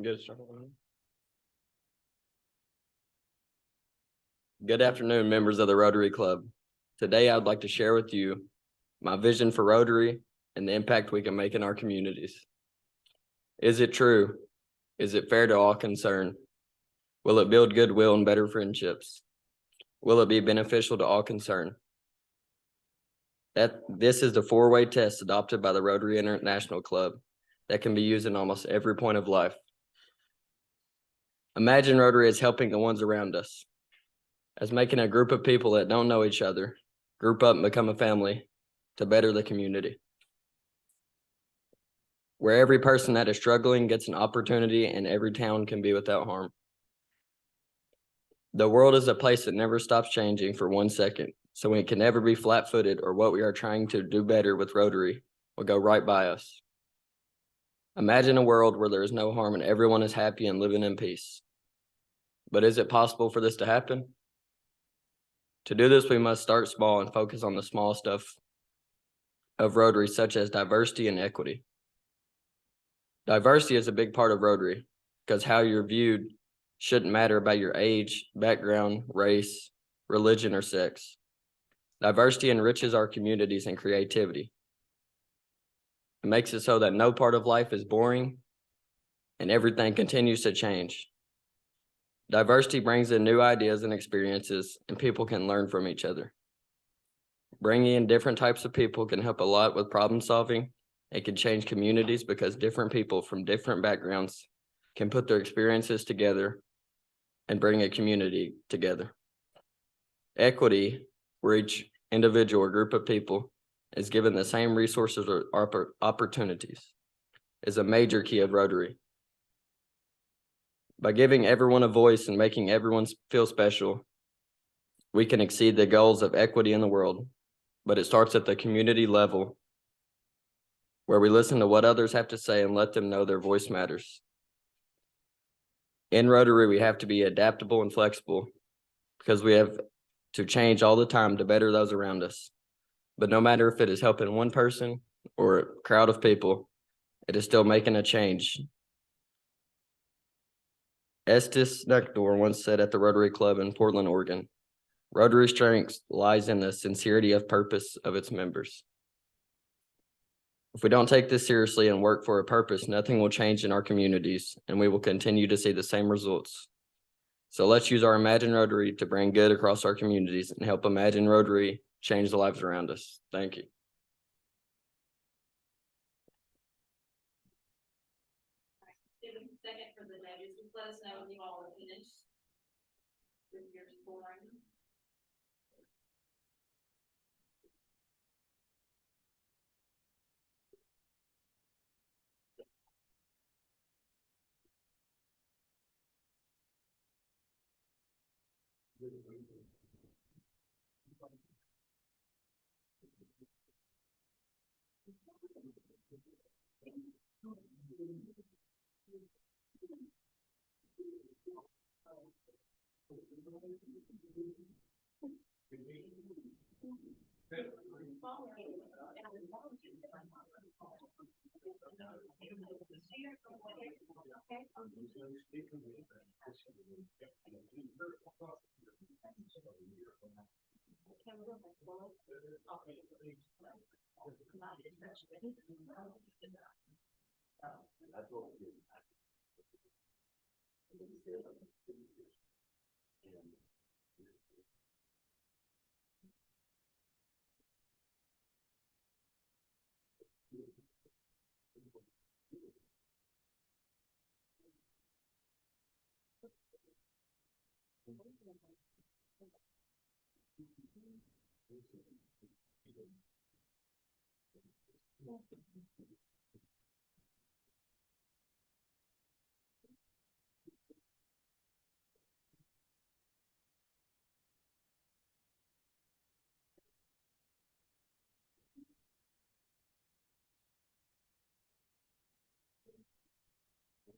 Good afternoon, members of the Rotary Club. Today, I'd like to share with you my vision for Rotary and the impact we can make in our communities. Is it true? Is it fair to all concerned? Will it build goodwill and better friendships? Will it be beneficial to all concerned? This is the four-way test adopted by the Rotary International Club that can be used in almost every point of life. Imagine Rotary as helping the ones around us, as making a group of people that don't know each other group up and become a family to better the community, where every person that is struggling gets an opportunity and every town can be without harm. The world is a place that never stops changing for 1 second, so we can never be flat-footed, or what we are trying to do better with Rotary will go right by us. Imagine a world where there is no harm and everyone is happy and living in peace. But is it possible for this to happen? To do this, we must start small and focus on the small stuff of Rotary, such as diversity and equity. Diversity is a big part of Rotary because how you're viewed shouldn't matter about your age, background, race, religion, or sex. Diversity enriches our communities and creativity. It makes it so that no part of life is boring and everything continues to change. Diversity brings in new ideas and experiences, and people can learn from each other. Bringing in different types of people can help a lot with problem solving. It can change communities because different people from different backgrounds can put their experiences together and bring a community together. Equity, where each individual or group of people is given the same resources or opportunities, is a major key of Rotary. By giving everyone a voice and making everyone feel special, we can exceed the goals of equity in the world. But it starts at the community level, where we listen to what others have to say and let them know their voice matters. In Rotary, we have to be adaptable and flexible because we have to change all the time to better those around us. But no matter if it is helping one person or a crowd of people, it is still making a change. Estes Nector once said at the Rotary Club in Portland, Oregon, Rotary strength lies in the sincerity of purpose of its members. If we don't take this seriously and work for a purpose, nothing will change in our communities, and we will continue to see the same results. So let's use our Imagine Rotary to bring good across our communities and help Imagine Rotary change the lives around us. Thank you. Second for the judges, just let us know when you all are finished with your scoring.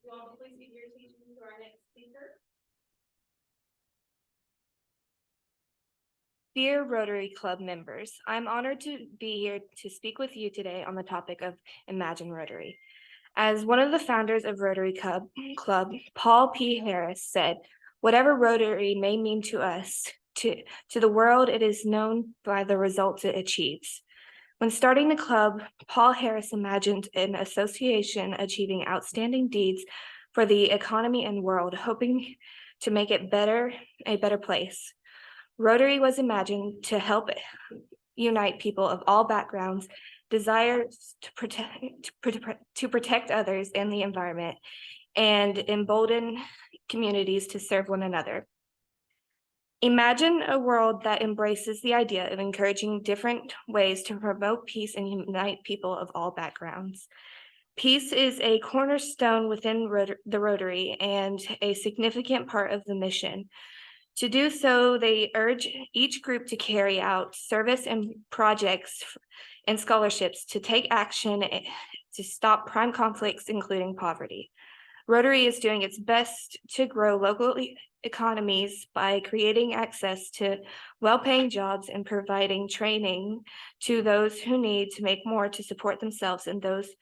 You all please give your attention to our next speaker. Dear Rotary Club members, I'm honored to be here to speak with you today on the topic of Imagine Rotary. As one of the founders of Rotary Club, Paul P. Harris said, "Whatever Rotary may mean to us, to the world, it is known by the results it achieves." When starting the club, Paul Harris imagined an association achieving outstanding deeds for the economy and world, hoping to make it a better place. Rotary was imagined to help unite people of all backgrounds, desires to protect others and the environment, and embolden communities to serve one another. Imagine a world that embraces the idea of encouraging different ways to promote peace and unite people of all backgrounds. Peace is a cornerstone within the Rotary and a significant part of the mission. To do so, they urge each group to carry out service and projects and scholarships to take action to stop prime conflicts, including poverty. Rotary is doing its best to grow local economies by creating access to well-paying jobs and providing training to those who need to make more to support themselves and those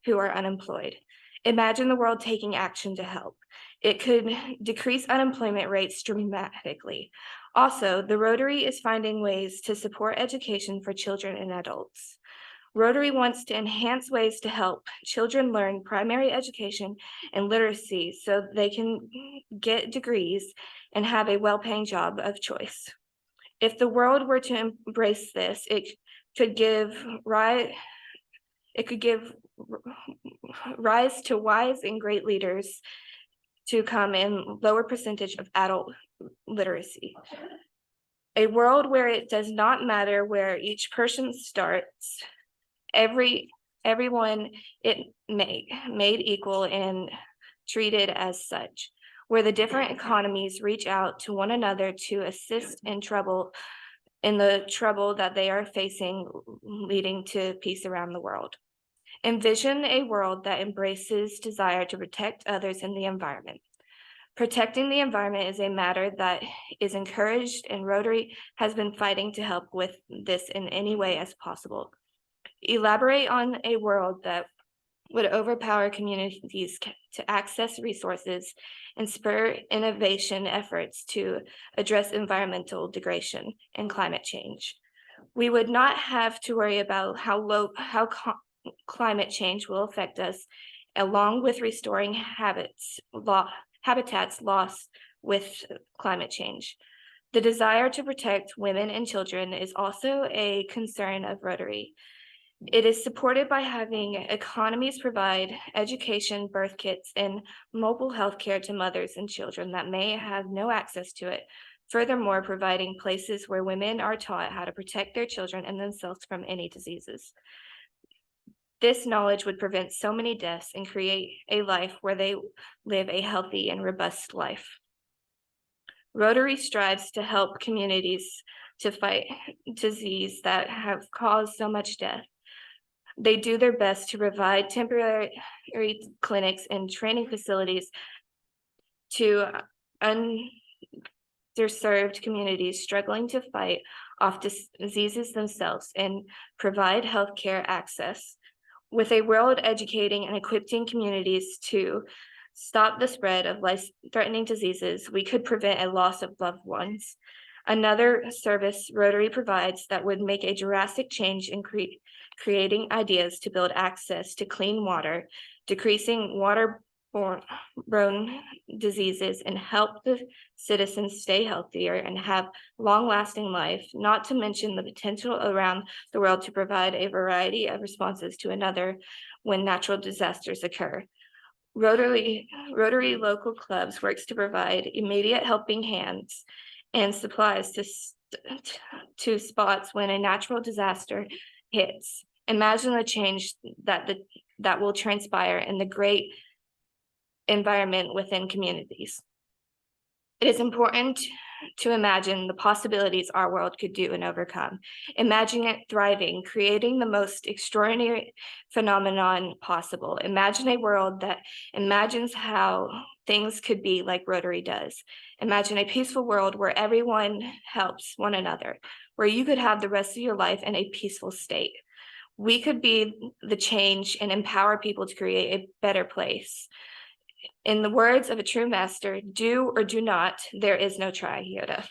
who are unemployed. Imagine the world taking action to help. It could decrease unemployment rates dramatically. Also, the Rotary is finding ways to support education for children and adults. Rotary wants to enhance ways to help children learn primary education and literacy so they can get degrees and have a well-paying job of choice. If the world were to embrace this, it could give rise to wise and great leaders to come in lower percentage of adult literacy. A world where it does not matter where each person starts, everyone made equal and treated as such, where the different economies reach out to one another to assist in the trouble that they are facing, leading to peace around the world. Envision a world that embraces desire to protect others and the environment. Protecting the environment is a matter that is encouraged, and Rotary has been fighting to help with this in any way as possible. Elaborate on a world that would overpower communities to access resources and spur innovation efforts to address environmental degradation and climate change. We would not have to worry about how climate change will affect us, along with restoring habitats lost with climate change. The desire to protect women and children is also a concern of Rotary. It is supported by having economies provide education, birth kits, and mobile health care to mothers and children that may have no access to it. Furthermore, providing places where women are taught how to protect their children and themselves from any diseases. This knowledge would prevent so many deaths and create a life where they live a healthy and robust life. Rotary strives to help communities to fight disease that have caused so much death. They do their best to provide temporary clinics and training facilities to underserved communities struggling to fight off diseases themselves and provide healthcare access. With a world educating and equipping communities to stop the spread of life-threatening diseases, we could prevent a loss of loved ones. Another service Rotary provides that would make a drastic change in creating ideas to build access to clean water, decreasing waterborne diseases, and help the citizens stay healthier and have long-lasting life, not to mention the potential around the world to provide a variety of responses to another when natural disasters occur. Rotary local clubs works to provide immediate helping hands and supplies to spots when a natural disaster hits. Imagine the change that will transpire in the great environment within communities. It is important to imagine the possibilities our world could do and overcome. Imagine it thriving, creating the most extraordinary phenomenon possible. Imagine a world that imagines how things could be like Rotary does. Imagine a peaceful world where everyone helps one another, where you could have the rest of your life in a peaceful state, we could be the change and empower people to create a better place. In the words of a true master, do or do not, there is no try, Yoda.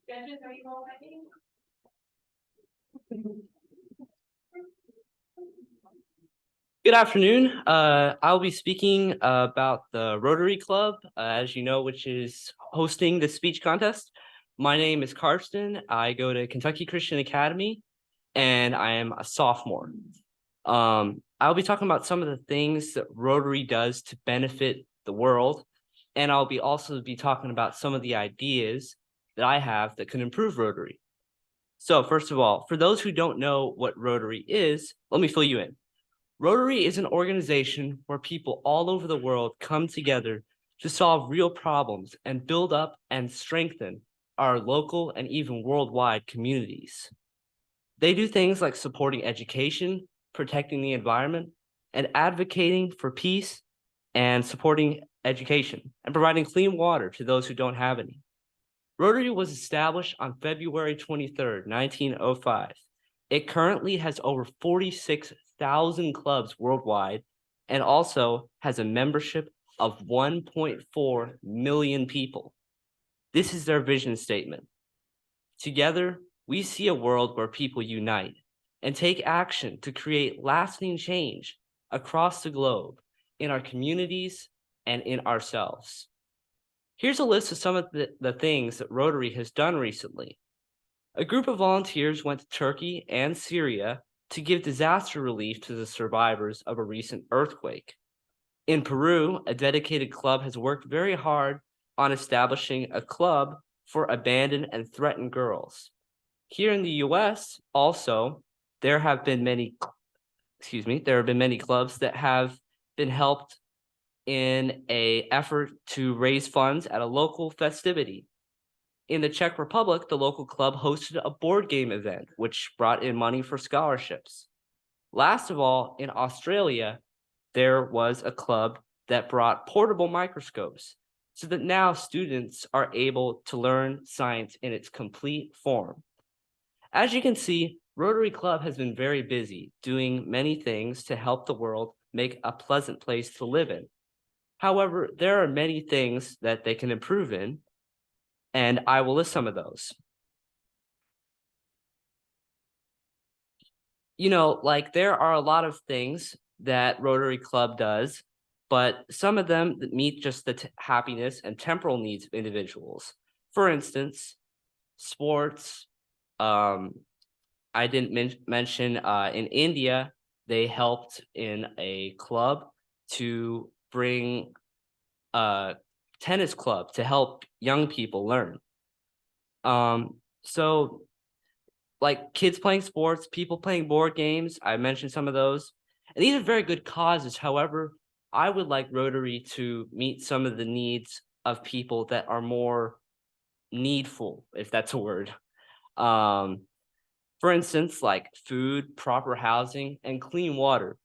Judges, are you all ready? Good afternoon. I'll be speaking about the Rotary Club, as you know, which is hosting the speech contest. My name is Karsten. I go to Kentucky Christian Academy, and I am a sophomore. I'll be talking about some of the things that Rotary does to benefit the world, and I'll be also be talking about some of the ideas that I have that can improve Rotary. So first of all, for those who don't know what Rotary is, let me fill you in. Rotary is an organization where people all over the world come together to solve real problems and build up and strengthen our local and even worldwide communities. They do things like supporting education, protecting the environment, and advocating for peace and supporting education and providing clean water to those who don't have any. Rotary was established on February 23rd, 1905. It currently has over 46,000 clubs worldwide and also has a membership of 1.4 million people. This is their vision statement. Together, we see a world where people unite and take action to create lasting change across the globe in our communities and in ourselves. Here's a list of some of the things that Rotary has done recently. A group of volunteers went to Turkey and Syria to give disaster relief to the survivors of a recent earthquake. In Peru, a dedicated club has worked very hard on establishing a club for abandoned and threatened girls. Here in the US, also, there have been many clubs that have been helped in an effort to raise funds at a local festivity. In the Czech Republic, the local club hosted a board game event, which brought in money for scholarships. Last of all, in Australia, there was a club that brought portable microscopes so that now students are able to learn science in its complete form. As you can see, Rotary Club has been very busy doing many things to help the world make a pleasant place to live in. However, there are many things that they can improve in, and I will list some of those. You know, like there are a lot of things that Rotary Club does, but some of them that meet just the happiness and temporal needs of individuals. For instance, sports. I didn't mention in India, they helped in a club to bring a tennis club to help young people learn. So like kids playing sports, people playing board games, I mentioned some of those. And these are very good causes. However, I would like Rotary to meet some of the needs of people that are more needful, if that's a word. For instance, like food, proper housing, and clean water.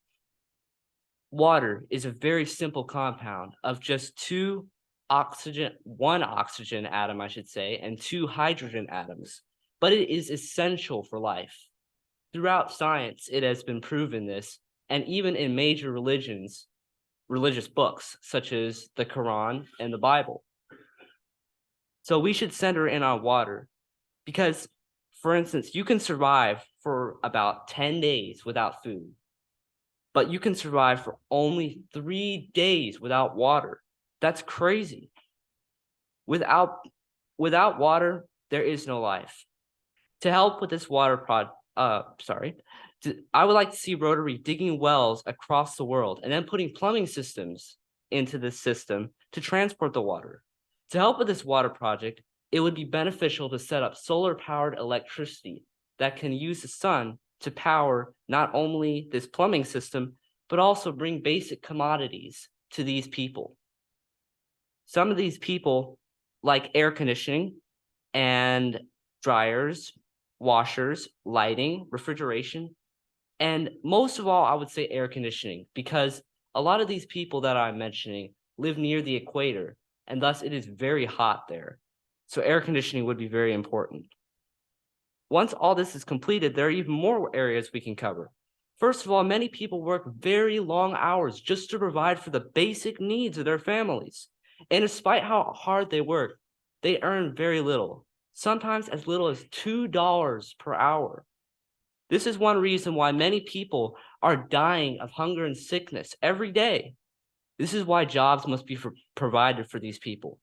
Water is a very simple compound of just one oxygen atom, I should say, and two hydrogen atoms. but it is essential for life. Throughout science, it has been proven this, and even in major religious books, such as the Quran and the Bible. So we should center in on water because, for instance, you can survive for about 10 days without food, but you can survive for only 3 days without water. That's crazy. Without water, there is no life. To help with this I would like to see Rotary digging wells across the world and then putting plumbing systems into this system to transport the water. To help with this water project, it would be beneficial to set up solar-powered electricity that can use the sun to power not only this plumbing system, but also bring basic commodities to these people. Some of these people like air conditioning and dryers, washers, lighting, refrigeration, and most of all, I would say air conditioning, because a lot of these people that I'm mentioning live near the equator, and thus it is very hot there. So air conditioning would be very important. Once all this is completed, there are even more areas we can cover. First of all, many people work very long hours just to provide for the basic needs of their families. And despite how hard they work, they earn very little, sometimes as little as $2 per hour. This is one reason why many people are dying of hunger and sickness every day. This is why jobs must be provided for these people.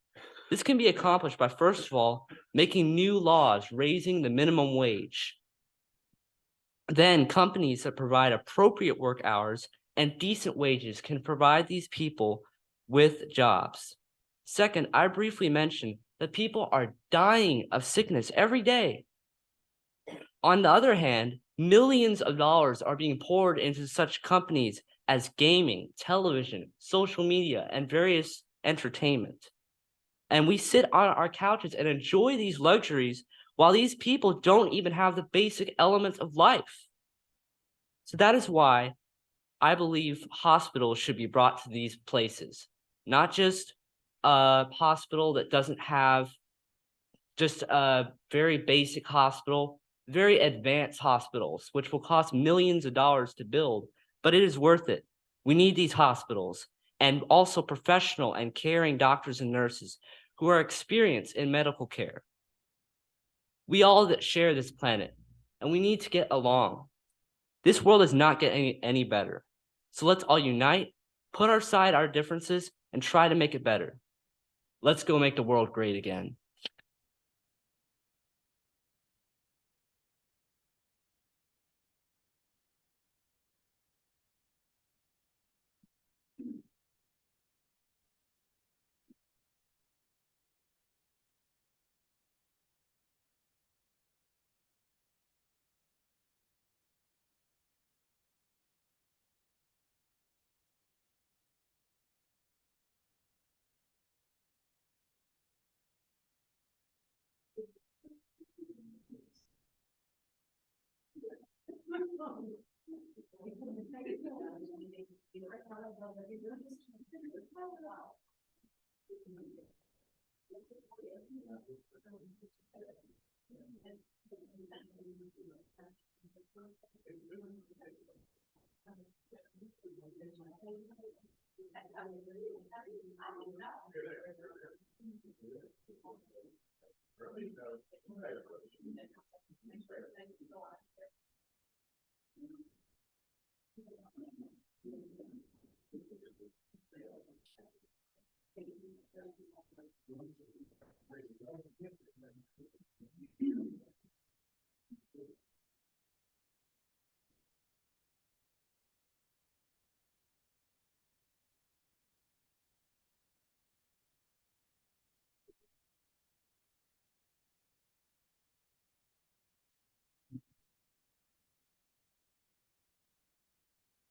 This can be accomplished by, first of all, making new laws raising the minimum wage. Then companies that provide appropriate work hours and decent wages can provide these people with jobs. Second, I briefly mentioned that people are dying of sickness every day. On the other hand, millions of dollars are being poured into such companies as gaming, television, social media, and various entertainment. And we sit on our couches and enjoy these luxuries while these people don't even have the basic elements of life. So that is why I believe hospitals should be brought to these places, not just a hospital that doesn't have just a very basic hospital, very advanced hospitals, which will cost millions of dollars to build, but it is worth it. We need these hospitals and also professional and caring doctors and nurses who are experienced in medical care. We all that share this planet, and we need to get along. This world is not getting any better. So let's all unite, put aside our differences, and try to make it better. Let's go make the world great again.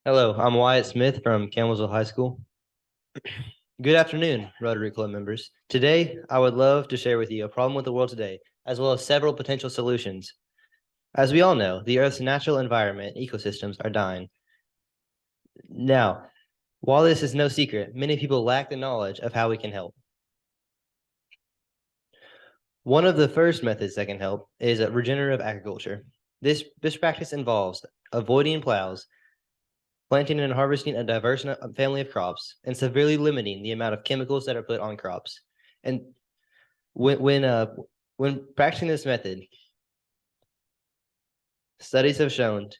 Hello, I'm Wyatt Smith from Campbellsville High School. Good afternoon, Rotary Club members. Today, I would love to share with you a problem with the world today, as well as several potential solutions. As we all know, the Earth's natural environment ecosystems are dying. Now, while this is no secret, many people lack the knowledge of how we can help. One of the first methods that can help is regenerative agriculture. This practice involves avoiding plows, planting and harvesting a diverse family of crops, and severely limiting the amount of chemicals that are put on crops. And when practicing this method, studies have shown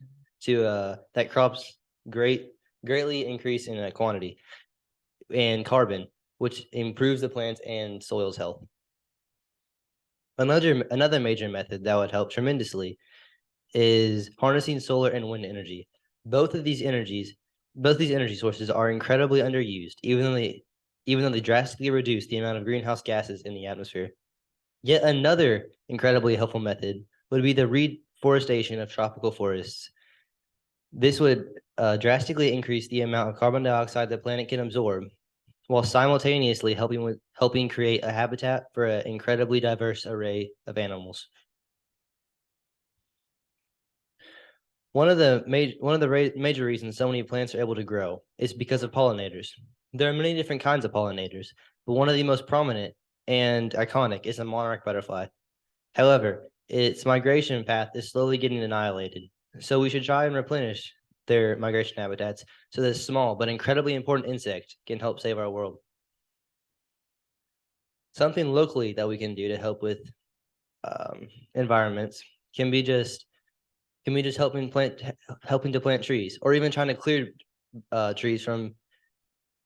that crops greatly increase in quantity and carbon, which improves the plants and soil's health. Another major method that would help tremendously is harnessing solar and wind energy. Both these energy sources are incredibly underused, even though they drastically reduce the amount of greenhouse gases in the atmosphere. Yet another incredibly helpful method would be the reforestation of tropical forests. This would drastically increase the amount of carbon dioxide the planet can absorb, while simultaneously helping create a habitat for an incredibly diverse array of animals. One of the major reasons so many plants are able to grow is because of pollinators. There are many different kinds of pollinators, but one of the most prominent and iconic is the monarch butterfly. However, its migration path is slowly getting annihilated, so we should try and replenish their migration habitats so this small but incredibly important insect can help save our world. Something locally that we can do to help with environments can be just helping to plant trees, or even trying to clear trees from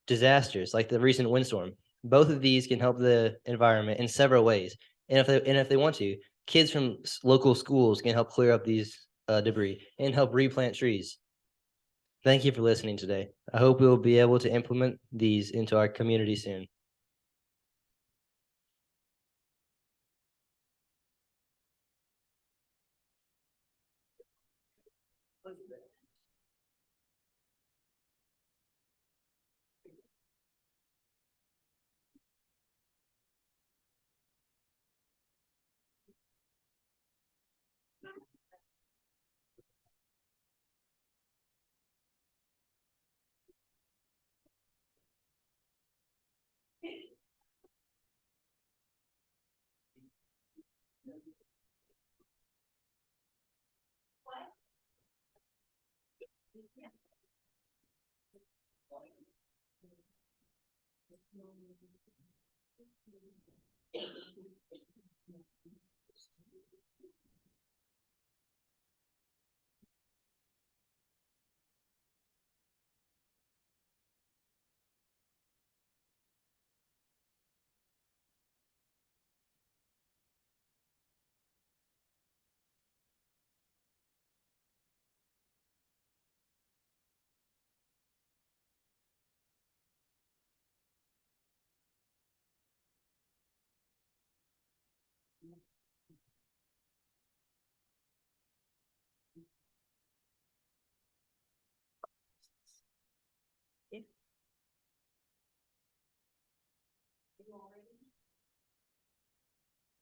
disasters like the recent windstorm. Both of these can help the environment in several ways, and if they want to, kids from local schools can help clear up these debris and help replant trees. Thank you for listening today. I hope we will be able to implement these into our community soon.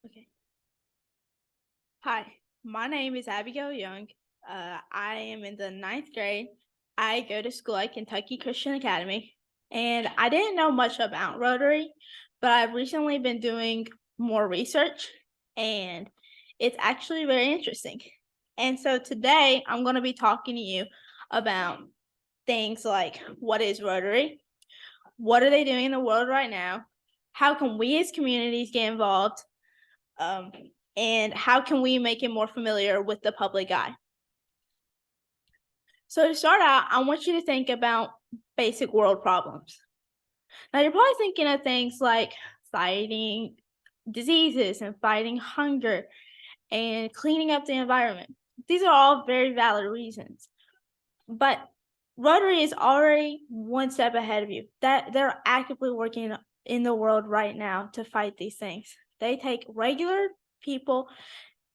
Okay. Hi, my name is Abigail Young. I am in the 9th grade. I go to school at Kentucky Christian Academy, and I didn't know much about Rotary, but I've recently been doing more research, and it's actually very interesting. And so today I'm going to be talking to you about things like, what is Rotary? What are they doing in the world right now? How can we as communities get involved? And how can we make it more familiar with the public eye? So to start out, I want you to think about basic world problems. Now you're probably thinking of things like fighting diseases and fighting hunger and cleaning up the environment. These are all very valid reasons. But Rotary is already one step ahead of you. That they're actively working in the world right now to fight these things. They take regular people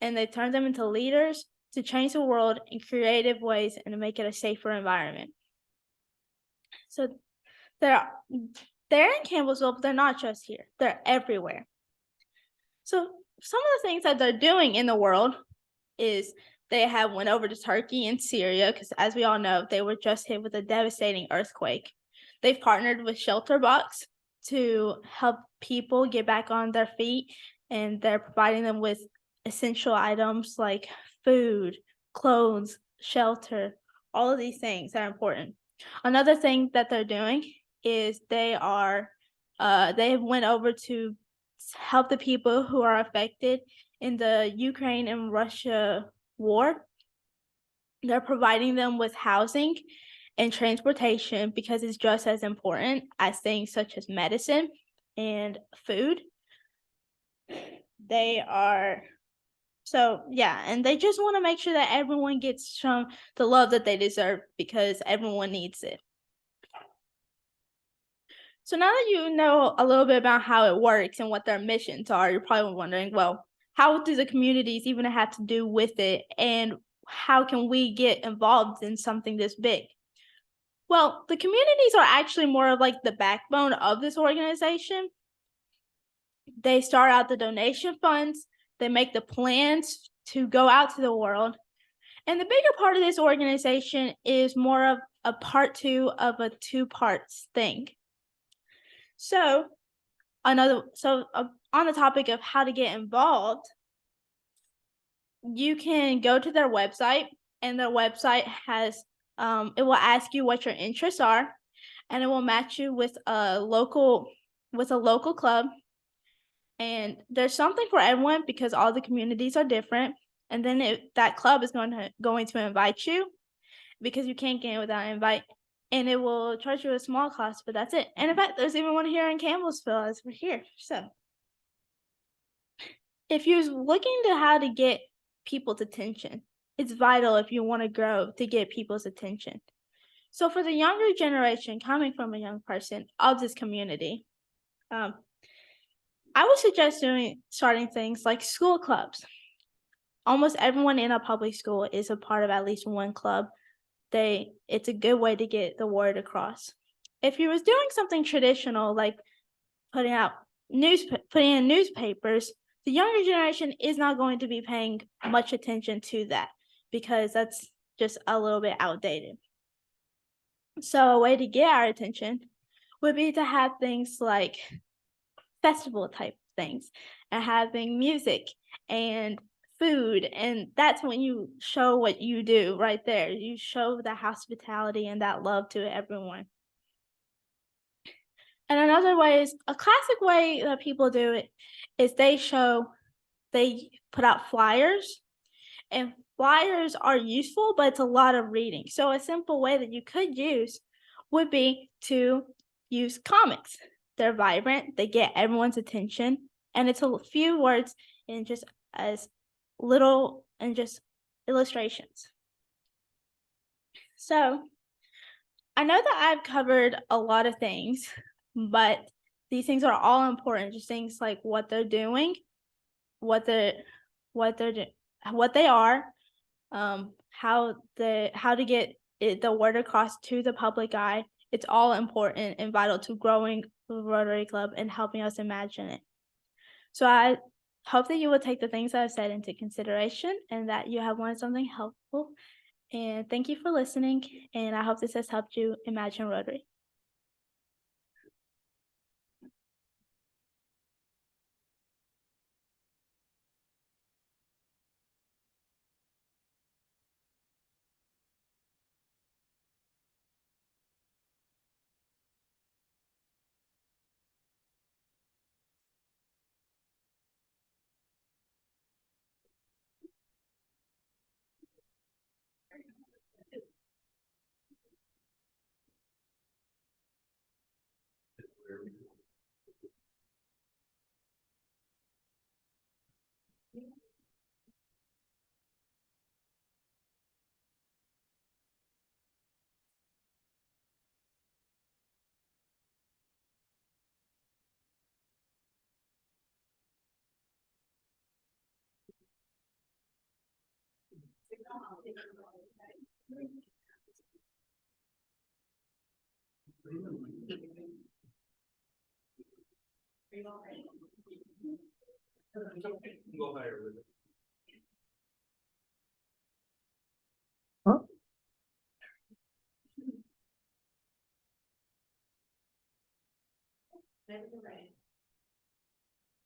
and they turn them into leaders to change the world in creative ways and to make it a safer environment. So they're in Campbellsville, but they're not just here. They're everywhere. So some of the things that they're doing in the world is they have went over to Turkey and Syria, because as we all know, they were just hit with a devastating earthquake. They've partnered with Shelter Box to help people get back on their feet and they're providing them with essential items like food, clothes, shelter, all of these things are important. Another thing that they're doing is they went over to help the people who are affected in the Ukraine and Russia war. They're providing them with housing and transportation because it's just as important as things such as medicine and food. They are and they just want to make sure that everyone gets shown the love that they deserve because everyone needs it. So now that you know a little bit about how it works and what their missions are, you're probably wondering, well, how do the communities even have to do with it, and how can we get involved in something this big? Well, the communities are actually more of like the backbone of this organization. They start out the donation funds, they make the plans to go out to the world. And the bigger part of this organization is more of a part two of a two-parts thing. So on the topic of how to get involved, you can go to their website, and their website has it will ask you what your interests are, and it will match you with a local club. And there's something for everyone because all the communities are different. And then that club is going to invite you because you can't get in without an invite. And it will charge you a small cost, but that's it. And in fact, there's even one here in Campbellsville as we're here. So if you're looking to how to get people's attention, it's vital if you want to grow to get people's attention. So for the younger generation coming from a young person of this community, I would suggest starting things like school clubs. Almost everyone in a public school is a part of at least one club. It's a good way to get the word across. If you was doing something traditional like putting in newspapers, the younger generation is not going to be paying much attention to that because that's just a little bit outdated. So a way to get our attention would be to have things like festival type things and having music and food, and that's when you show what you do right there. You show the hospitality and that love to everyone. And another way is a classic way that people do it is they put out flyers, and flyers are useful, but it's a lot of reading. So a simple way that you could use would be to use comics. They're vibrant, they get everyone's attention, and it's a few words in just as little and just illustrations. So I know that I've covered a lot of things, but these things are all important. Just things like what they're doing, what they are, how to get the word across to the public eye. It's all important and vital to growing the Rotary Club and helping us imagine it. So I hope that you will take the things that I've said into consideration and that you have learned something helpful. And thank you for listening. And I hope this has helped you imagine Rotary.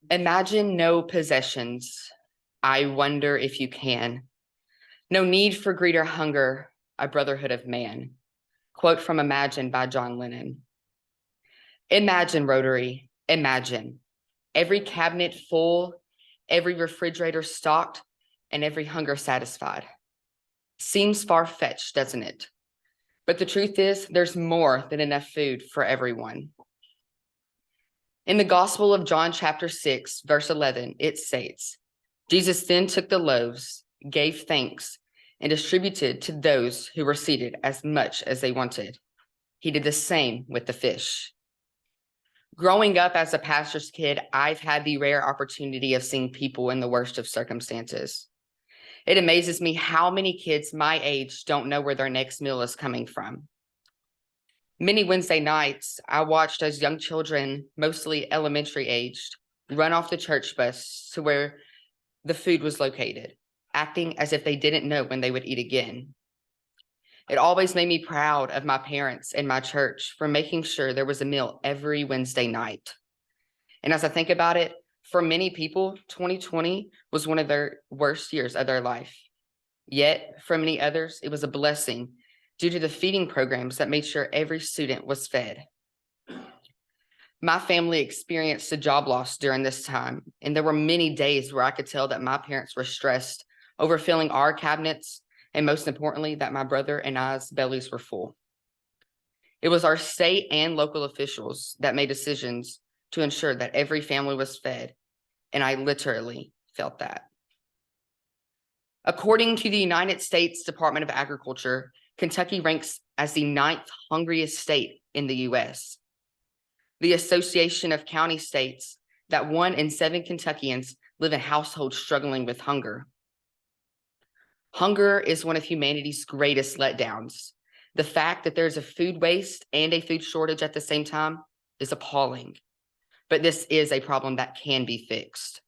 Imagine no possessions. I wonder if you can. No need for greed or hunger, a brotherhood of man. Quote from Imagine by John Lennon. Imagine, Rotary, imagine. Every cabinet full, every refrigerator stocked, and every hunger satisfied. Seems far-fetched, doesn't it? But the truth is, there's more than enough food for everyone. In the Gospel of John chapter 6, verse 11, it states, Jesus then took the loaves, gave thanks, and distributed to those who were seated as much as they wanted. He did the same with the fish. Growing up as a pastor's kid, I've had the rare opportunity of seeing people in the worst of circumstances. It amazes me how many kids my age don't know where their next meal is coming from. Many Wednesday nights, I watched as young children, mostly elementary aged, run off the church bus to where the food was located, acting as if they didn't know when they would eat again. It always made me proud of my parents and my church for making sure there was a meal every Wednesday night. And as I think about it, for many people, 2020 was one of their worst years of their life. Yet, for many others, it was a blessing due to the feeding programs that made sure every student was fed. My family experienced a job loss during this time, and there were many days where I could tell that my parents were stressed over filling our cabinets, and most importantly, that my brother and I's bellies were full. It was our state and local officials that made decisions to ensure that every family was fed, and I literally felt that. According to the United States Department of Agriculture, Kentucky ranks as the 9th hungriest state in the US. The Association of County States that 1 in 7 Kentuckians live in households struggling with hunger. Hunger is one of humanity's greatest letdowns. The fact that there's a food waste and a food shortage at the same time is appalling, but this is a problem that can be fixed.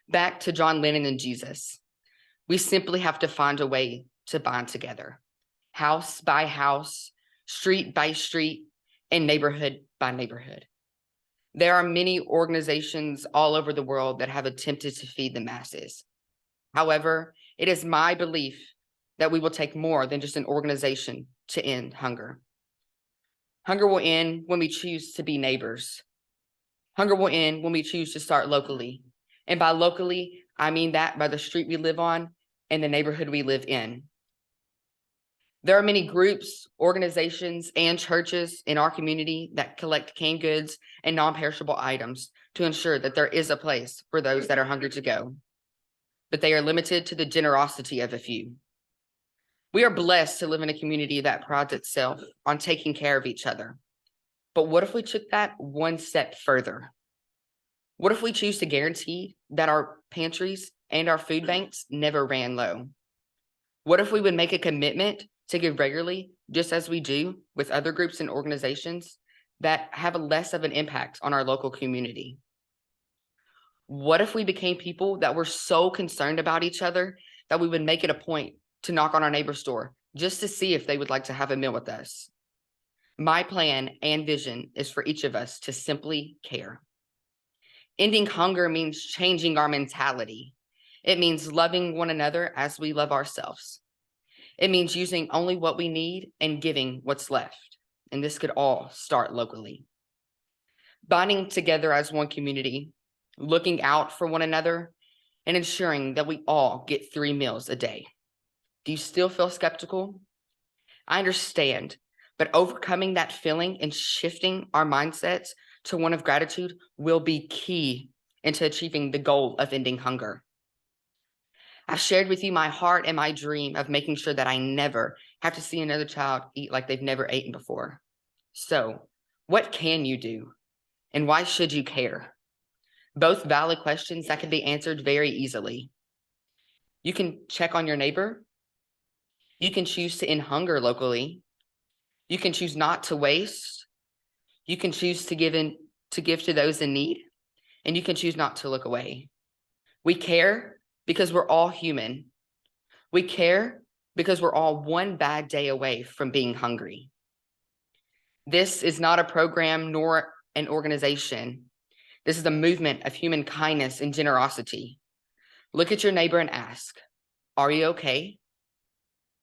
Back to John Lennon and Jesus. We simply have to find a way to bind together, house by house, street by street, and neighborhood by neighborhood. There are many organizations all over the world that have attempted to feed the masses. However, it is my belief that we will take more than just an organization to end hunger. Hunger will end when we choose to be neighbors. Hunger will end when we choose to start locally. And by locally, I mean that by the street we live on and the neighborhood we live in. There are many groups, organizations, and churches in our community that collect canned goods and non-perishable items to ensure that there is a place for those that are hungry to go, but they are limited to the generosity of a few. We are blessed to live in a community that prides itself on taking care of each other. But what if we took that one step further? What if we choose to guarantee that our pantries and our food banks never ran low? What if we would make a commitment to give regularly, just as we do with other groups and organizations that have a less of an impact on our local community? What if we became people that were so concerned about each other that we would make it a point to knock on our neighbor's door just to see if they would like to have a meal with us? My plan and vision is for each of us to simply care. Ending hunger means changing our mentality. It means loving one another as we love ourselves. It means using only what we need and giving what's left. And this could all start locally. Bonding together as one community, looking out for one another, and ensuring that we all get 3 meals a day. Do you still feel skeptical? I understand, but overcoming that feeling and shifting our mindsets to one of gratitude will be key into achieving the goal of ending hunger. I've shared with you my heart and my dream of making sure that I never have to see another child eat like they've never eaten before. So, what can you do? And why should you care? Both valid questions that can be answered very easily. You can check on your neighbor. You can choose to end hunger locally. You can choose not to waste. You can choose to give to those in need, and you can choose not to look away. We care because we're all human. We care because we're all one bad day away from being hungry. This is not a program nor an organization. This is a movement of human kindness and generosity. Look at your neighbor and ask, "Are you okay?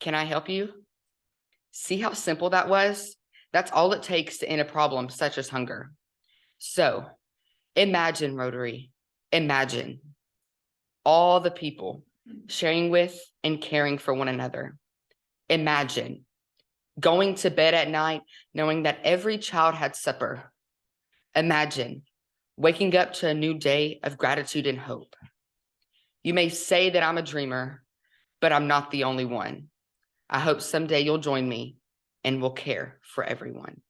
Can I help you?" See how simple that was? That's all it takes to end a problem such as hunger. So imagine, Rotary, imagine all the people sharing with and caring for one another. Imagine going to bed at night knowing that every child had supper. Imagine waking up to a new day of gratitude and hope. You may say that I'm a dreamer, but I'm not the only one. I hope someday you'll join me and will care for everyone.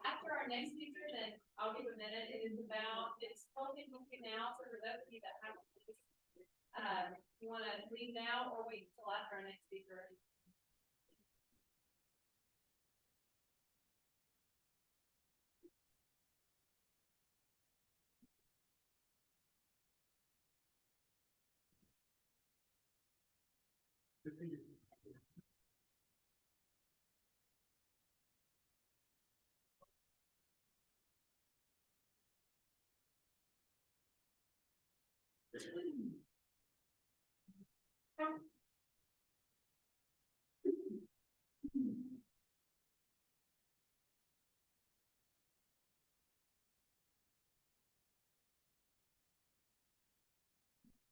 After our next speaker, then I'll give a minute. It's closing now, so for those of you that haven't, you want to leave now or wait until after our next speaker?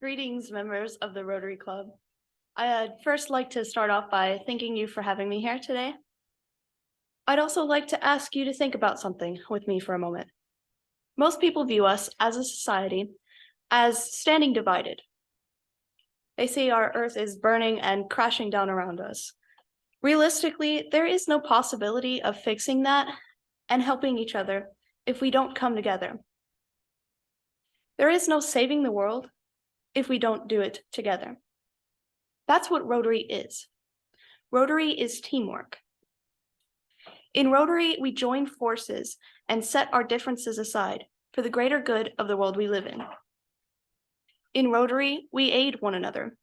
Greetings, members of the Rotary Club. I'd first like to start off by thanking you for having me here today. I'd also like to ask you to think about something with me for a moment. Most people view us as a society as standing divided. They say our earth is burning and crashing down around us. Realistically, there is no possibility of fixing that and helping each other if we don't come together. There is no saving the world if we don't do it together. That's what Rotary is. Rotary is teamwork. In Rotary, we join forces and set our differences aside for the greater good of the world we live in. In Rotary, we aid one another.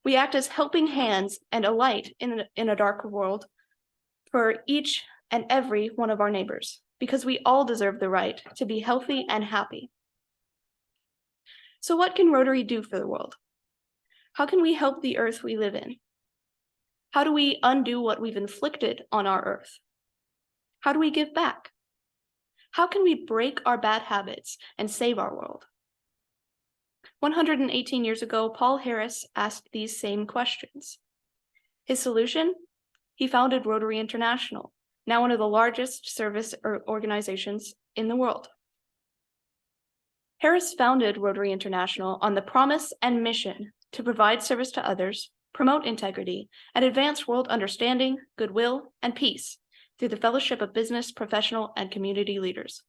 We act as helping hands and a light in a dark world for each and every one of our neighbors, because we all deserve the right to be healthy and happy. So what can Rotary do for the world? How can we help the earth we live in? How do we undo what we've inflicted on our earth? How do we give back? How can we break our bad habits and save our world? 118 years ago, Paul Harris asked these same questions. His solution? He founded Rotary International, now one of the largest service organizations in the world. Harris founded Rotary International on the promise and mission to provide service to others, promote integrity, and advance world understanding, goodwill, and peace through the fellowship of business, professional, and community leaders.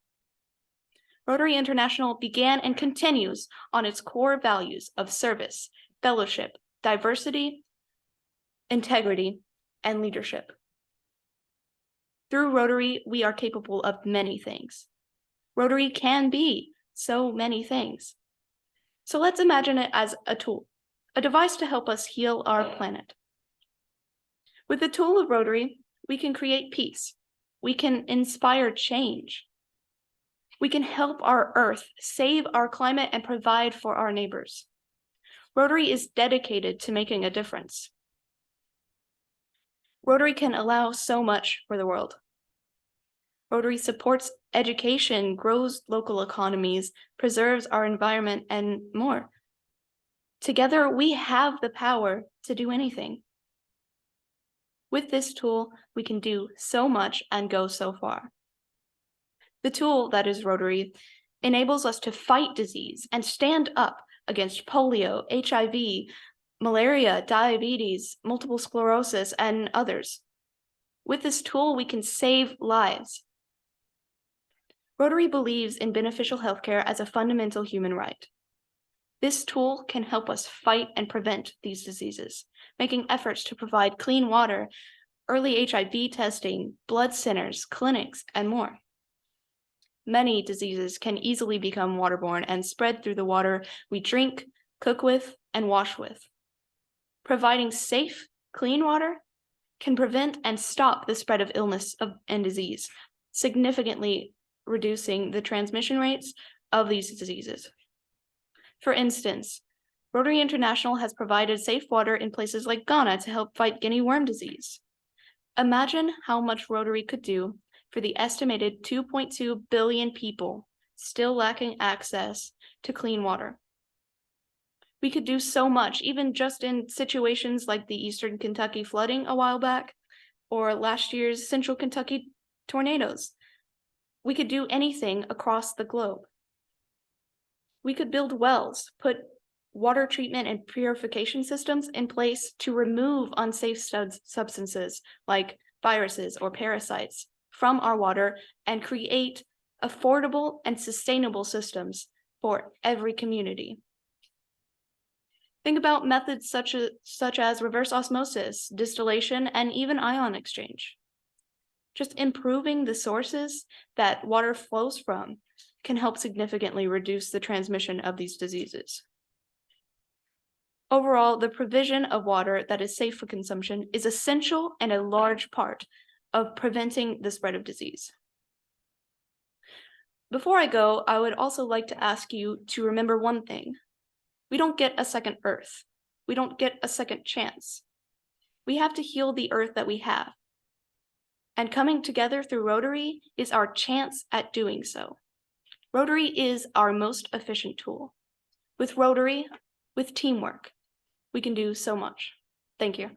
Rotary International began and continues on its core values of service, fellowship, diversity, integrity, and leadership. Through Rotary, we are capable of many things. Rotary can be so many things. So let's imagine it as a tool, a device to help us heal our planet. With the tool of Rotary, we can create peace. We can inspire change. We can help our earth, save our climate, and provide for our neighbors. Rotary is dedicated to making a difference. Rotary can allow so much for the world. Rotary supports education, grows local economies, preserves our environment, and more. Together, we have the power to do anything. With this tool, we can do so much and go so far. The tool that is Rotary enables us to fight disease and stand up against polio, HIV, malaria, diabetes, multiple sclerosis, and others. With this tool, we can save lives. Rotary believes in beneficial healthcare as a fundamental human right. This tool can help us fight and prevent these diseases, making efforts to provide clean water, early HIV testing, blood centers, clinics, and more. Many diseases can easily become waterborne and spread through the water we drink, cook with, and wash with. Providing safe, clean water can prevent and stop the spread of illness and disease, significantly reducing the transmission rates of these diseases. For instance, Rotary International has provided safe water in places like Ghana to help fight guinea worm disease. Imagine how much Rotary could do for the estimated 2.2 billion people still lacking access to clean water. We could do so much, even just in situations like the Eastern Kentucky flooding a while back, or last year's Central Kentucky tornadoes. We could do anything across the globe. We could build wells, put water treatment and purification systems in place to remove unsafe substances like viruses or parasites from our water and create affordable and sustainable systems for every community. Think about methods such as reverse osmosis, distillation, and even ion exchange. Just improving the sources that water flows from can help significantly reduce the transmission of these diseases. Overall, the provision of water that is safe for consumption is essential and a large part of preventing the spread of disease. Before I go, I would also like to ask you to remember one thing. We don't get a second Earth. We don't get a second chance. We have to heal the Earth that we have. And coming together through Rotary is our chance at doing so. Rotary is our most efficient tool. With Rotary, with teamwork, we can do so much. Thank you.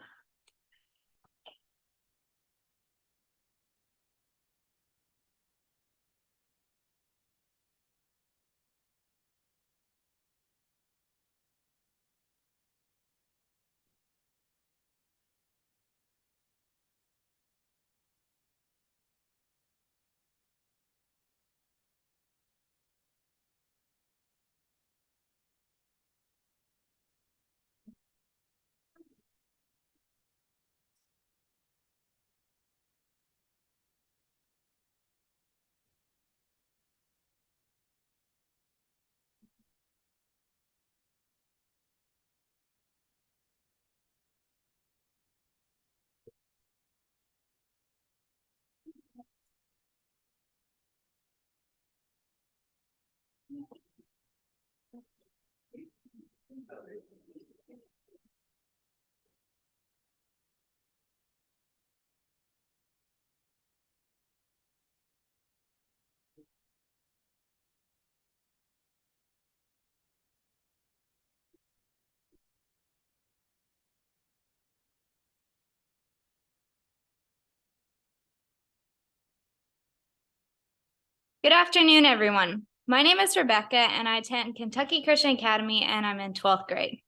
Good afternoon, everyone. My name is Rebecca, and I attend Kentucky Christian Academy, and I'm in 12th grade.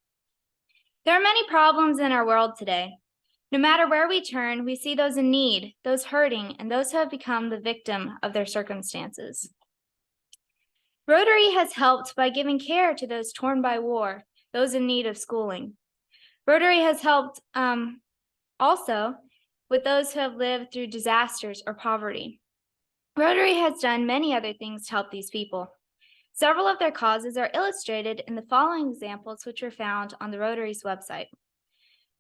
There are many problems in our world today. No matter where we turn, we see those in need, those hurting, and those who have become the victim of their circumstances. Rotary has helped by giving care to those torn by war, those in need of schooling. Rotary has helped also with those who have lived through disasters or poverty. Rotary has done many other things to help these people. Several of their causes are illustrated in the following examples, which are found on the Rotary's website.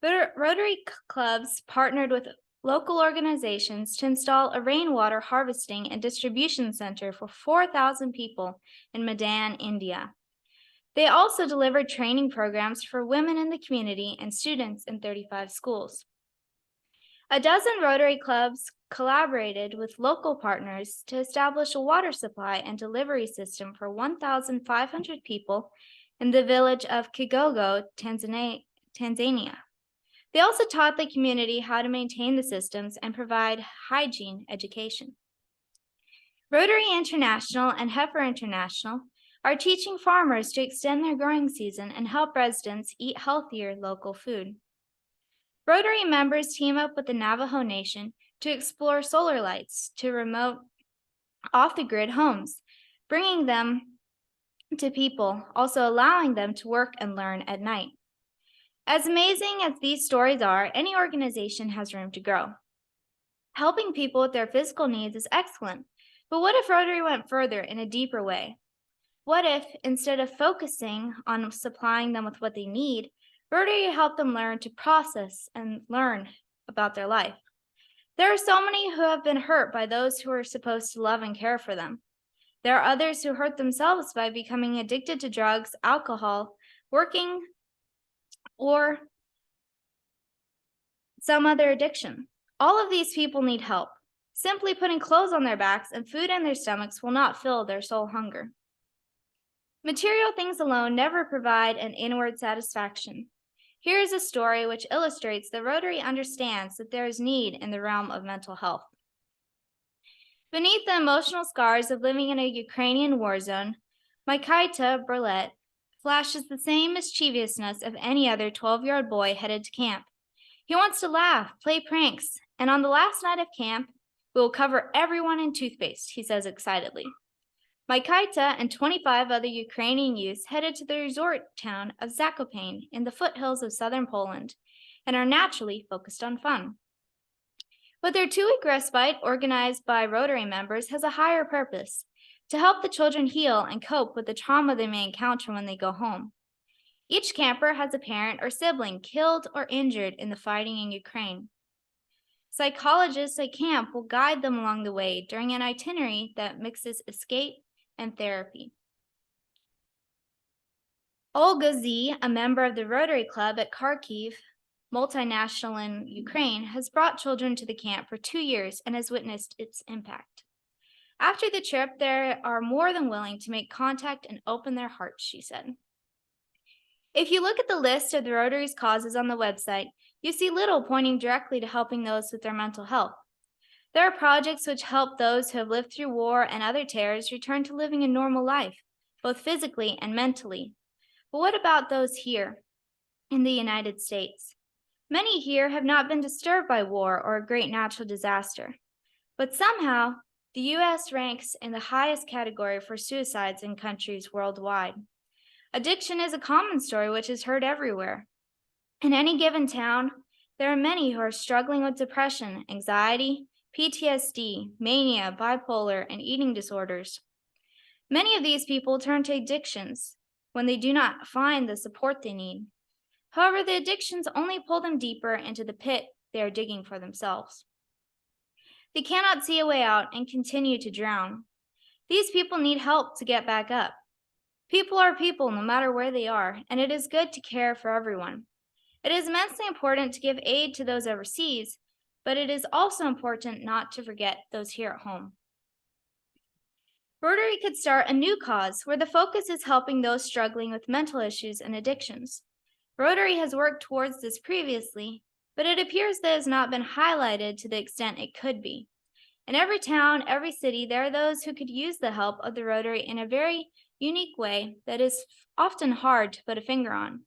Rotary clubs partnered with local organizations to install a rainwater harvesting and distribution center for 4,000 people in Medan, India. They also delivered training programs for women in the community and students in 35 schools. A dozen Rotary clubs collaborated with local partners to establish a water supply and delivery system for 1,500 people in the village of Kigogo, Tanzania. They also taught the community how to maintain the systems and provide hygiene education. Rotary International and Heifer International are teaching farmers to extend their growing season and help residents eat healthier local food. Rotary members team up with the Navajo Nation to explore solar lights to remote off-the-grid homes, bringing them to people, also allowing them to work and learn at night. As amazing as these stories are, any organization has room to grow. Helping people with their physical needs is excellent, But what if Rotary went further in a deeper way? What if, instead of focusing on supplying them with what they need, Rotary helped them learn to process and learn about their life? There are so many who have been hurt by those who are supposed to love and care for them. There are others who hurt themselves by becoming addicted to drugs, alcohol, working, or some other addiction. All of these people need help. Simply putting clothes on their backs and food in their stomachs will not fill their soul hunger. Material things alone never provide an inward satisfaction. Here is a story which illustrates that Rotary understands that there is need in the realm of mental health. Beneath the emotional scars of living in a Ukrainian war zone, Mykita Burlett flashes the same mischievousness of any other 12-year-old boy headed to camp. He wants to laugh, play pranks, and on the last night of camp, we will cover everyone in toothpaste, he says excitedly. Mykita and 25 other Ukrainian youths headed to the resort town of Zakopane in the foothills of southern Poland and are naturally focused on fun. But their 2-week respite, organized by Rotary members, has a higher purpose: to help the children heal and cope with the trauma they may encounter when they go home. Each camper has a parent or sibling killed or injured in the fighting in Ukraine. Psychologists at camp will guide them along the way during an itinerary that mixes escape and therapy. Olga Z, a member of the Rotary Club at Kharkiv, multinational in Ukraine, has brought children to the camp for 2 years and has witnessed its impact. After the trip, they are more than willing to make contact and open their hearts, she said. If you look at the list of the Rotary's causes on the website, you see little pointing directly to helping those with their mental health. There are projects which help those who have lived through war and other terrors return to living a normal life, both physically and mentally. But what about those here in the United States? Many here have not been disturbed by war or a great natural disaster. But somehow, the U.S. ranks in the highest category for suicides in countries worldwide. Addiction is a common story which is heard everywhere. In any given town, there are many who are struggling with depression, anxiety, PTSD, mania, bipolar, and eating disorders. Many of these people turn to addictions when they do not find the support they need. However, the addictions only pull them deeper into the pit they are digging for themselves. They cannot see a way out and continue to drown. These people need help to get back up. People are people no matter where they are, and it is good to care for everyone. It is immensely important to give aid to those overseas, but it is also important not to forget those here at home. Rotary could start a new cause where the focus is helping those struggling with mental issues and addictions. Rotary has worked towards this previously, but it appears that it has not been highlighted to the extent it could be. In every town, every city, there are those who could use the help of the Rotary in a very unique way that is often hard to put a finger on.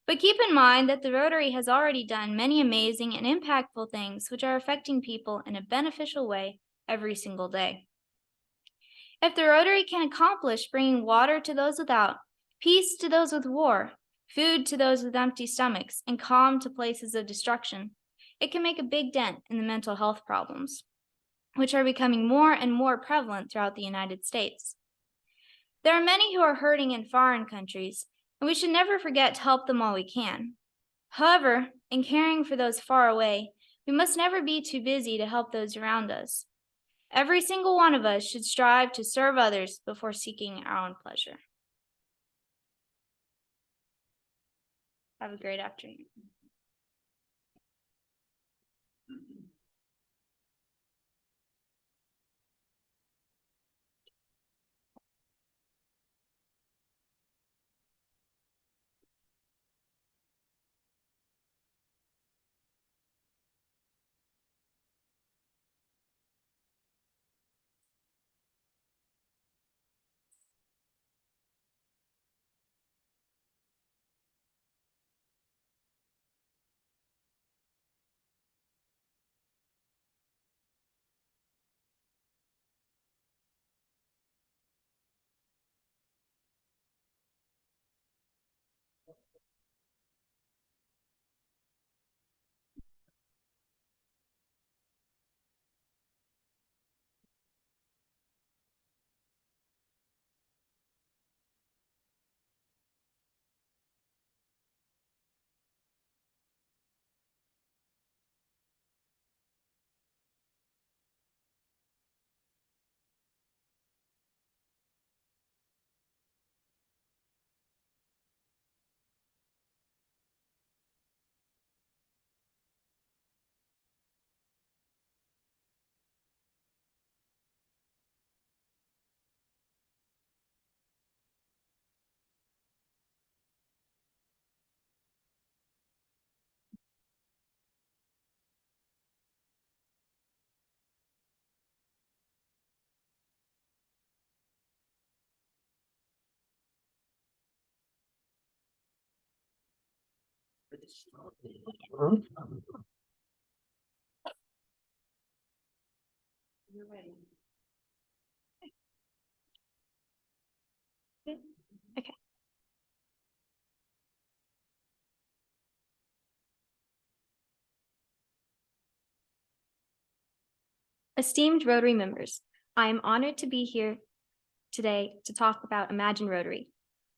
But keep in mind that the Rotary has already done many amazing and impactful things which are affecting people in a beneficial way every single day. If the Rotary can accomplish bringing water to those without, peace to those with war, food to those with empty stomachs, and calm to places of destruction, it can make a big dent in the mental health problems, which are becoming more and more prevalent throughout the United States. There are many who are hurting in foreign countries, and we should never forget to help them while we can. However, in caring for those far away, we must never be too busy to help those around us. Every single one of us should strive to serve others before seeking our own pleasure. Have a great afternoon. Okay. Esteemed Rotary members, I am honored to be here today to talk about Imagine Rotary.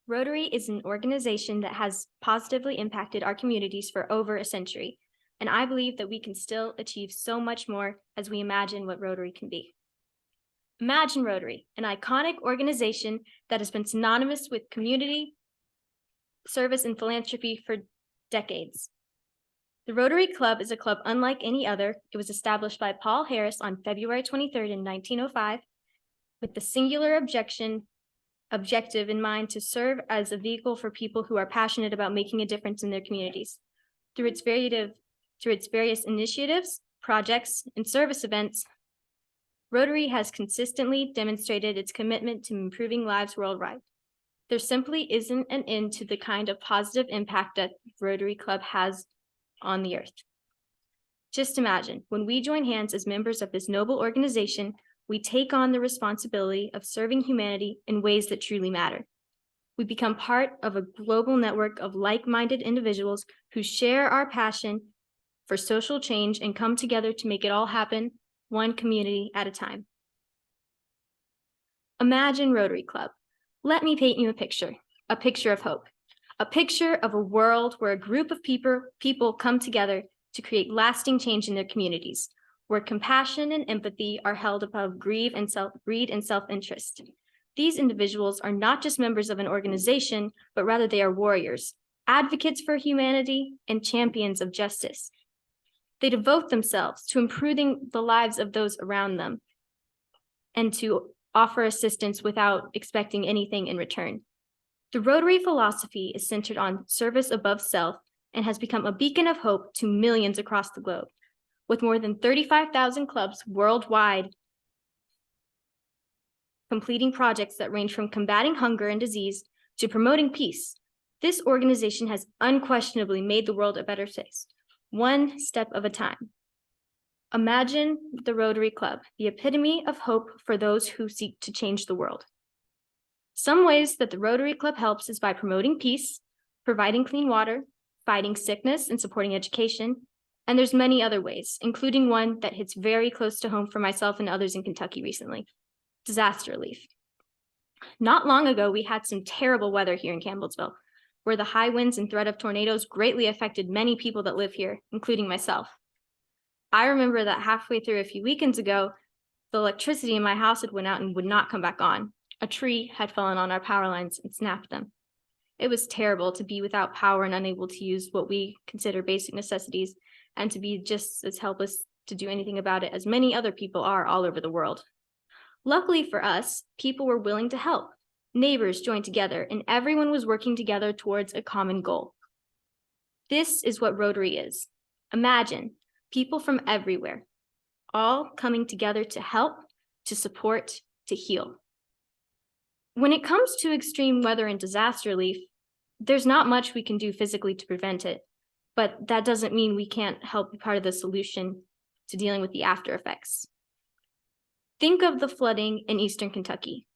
Rotary is an organization that has positively impacted our communities for over a century, and I believe that we can still achieve so much more as we imagine what Rotary can be. Imagine Rotary, an iconic organization that has been synonymous with community service and philanthropy for decades. The Rotary Club is a club unlike any other. It was established by Paul Harris on February 23rd in 1905 with the singular objective in mind to serve as a vehicle for people who are passionate about making a difference in their communities. Through its various initiatives, projects, and service events, Rotary has consistently demonstrated its commitment to improving lives worldwide. There simply isn't an end to the kind of positive impact that Rotary Club has on the earth. Just imagine, when we join hands as members of this noble organization, we take on the responsibility of serving humanity in ways that truly matter. We become part of a global network of like-minded individuals who share our passion for social change and come together to make it all happen, one community at a time. Imagine Rotary Club. Let me paint you a picture of hope, a picture of a world where a group of people come together to create lasting change in their communities, where compassion and empathy are held above greed and self-interest. These individuals are not just members of an organization, but rather they are warriors, advocates for humanity, and champions of justice. They devote themselves to improving the lives of those around them and to offer assistance without expecting anything in return. The Rotary philosophy is centered on service above self and has become a beacon of hope to millions across the globe. With more than 35,000 clubs worldwide completing projects that range from combating hunger and disease to promoting peace, this organization has unquestionably made the world a better place, one step at a time. Imagine the Rotary Club, the epitome of hope for those who seek to change the world. Some ways that the Rotary Club helps is by promoting peace, providing clean water, fighting sickness, and supporting education. And there's many other ways, including one that hits very close to home for myself and others in Kentucky recently: disaster relief. Not long ago, we had some terrible weather here in Campbellsville, where the high winds and threat of tornadoes greatly affected many people that live here, including myself. I remember that halfway through a few weekends ago, the electricity in my house had went out and would not come back on. A tree had fallen on our power lines and snapped them. It was terrible to be without power and unable to use what we consider basic necessities, and to be just as helpless to do anything about it as many other people are all over the world. Luckily for us, people were willing to help. Neighbors joined together, and everyone was working together towards a common goal. This is what Rotary is. Imagine people from everywhere, all coming together to help, to support, to heal. When it comes to extreme weather and disaster relief, there's not much we can do physically to prevent it, but that doesn't mean we can't help be part of the solution to dealing with the after effects. Think of the flooding in eastern Kentucky,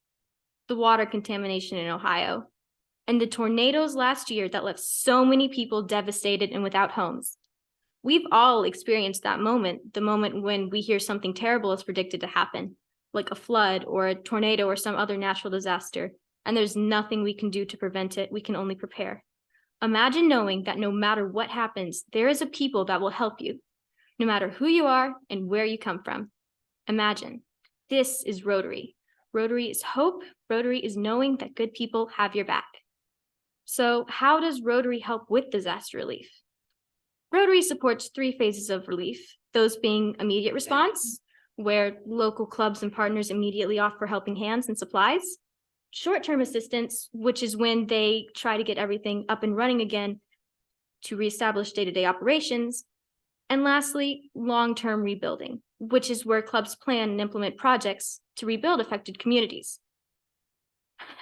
the water contamination in Ohio, and the tornadoes last year that left so many people devastated and without homes. We've all experienced that moment, the moment when we hear something terrible is predicted to happen, like a flood or a tornado or some other natural disaster, and there's nothing we can do to prevent it. We can only prepare. Imagine knowing that no matter what happens, there is a people that will help you, no matter who you are and where you come from. Imagine. This is Rotary. Rotary is hope. Rotary is knowing that good people have your back. So how does Rotary help with disaster relief? Rotary supports 3 phases of relief, those being immediate response, where local clubs and partners immediately offer helping hands and supplies; short-term assistance, which is when they try to get everything up and running again to reestablish day-to-day operations; and lastly, long-term rebuilding, which is where clubs plan and implement projects to rebuild affected communities.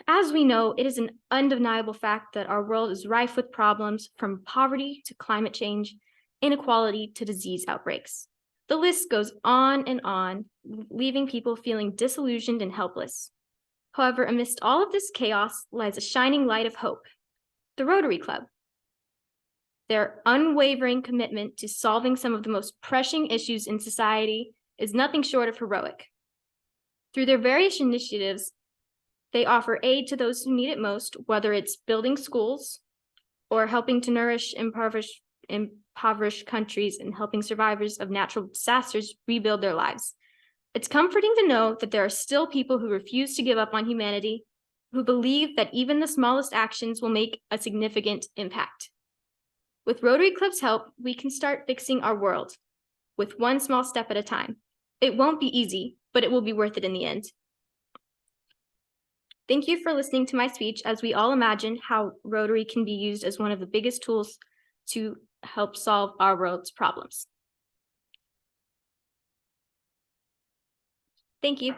As we know, it is an undeniable fact that our world is rife with problems from poverty to climate change, inequality to disease outbreaks. The list goes on and on, leaving people feeling disillusioned and helpless. However, amidst all of this chaos lies a shining light of hope, the Rotary Club. Their unwavering commitment to solving some of the most pressing issues in society is nothing short of heroic. Through their various initiatives, they offer aid to those who need it most, whether it's building schools or helping to nourish impoverished countries and helping survivors of natural disasters rebuild their lives. It's comforting to know that there are still people who refuse to give up on humanity, who believe that even the smallest actions will make a significant impact. With Rotary Club's help, we can start fixing our world with one small step at a time. It won't be easy, but it will be worth it in the end. Thank you for listening to my speech as we all imagine how Rotary can be used as one of the biggest tools to help solve our world's problems. Thank you.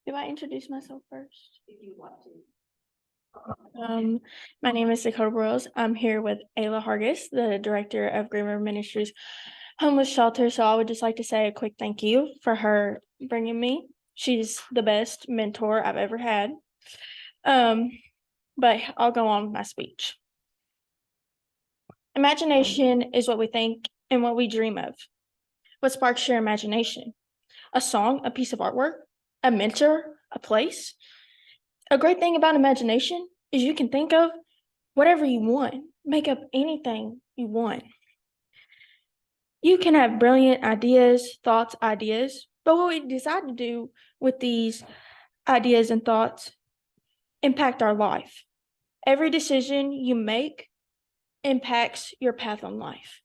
Do I introduce myself first? If you want to. My name is Dakota Burrows. I'm here with Ayla Hargis, the director of Green River Ministries Homeless Shelter. So I would just like to say a quick thank you for her bringing me. She's the best mentor I've ever had. But I'll go on with my speech. Imagination is what we think and what we dream of. What sparks your imagination? A song, a piece of artwork, a mentor, a place? A great thing about imagination is you can think of whatever you want, make up anything you want. You can have brilliant ideas, thoughts, ideas, but what we decide to do with these ideas and thoughts impact our life. Every decision you make impacts your path on life.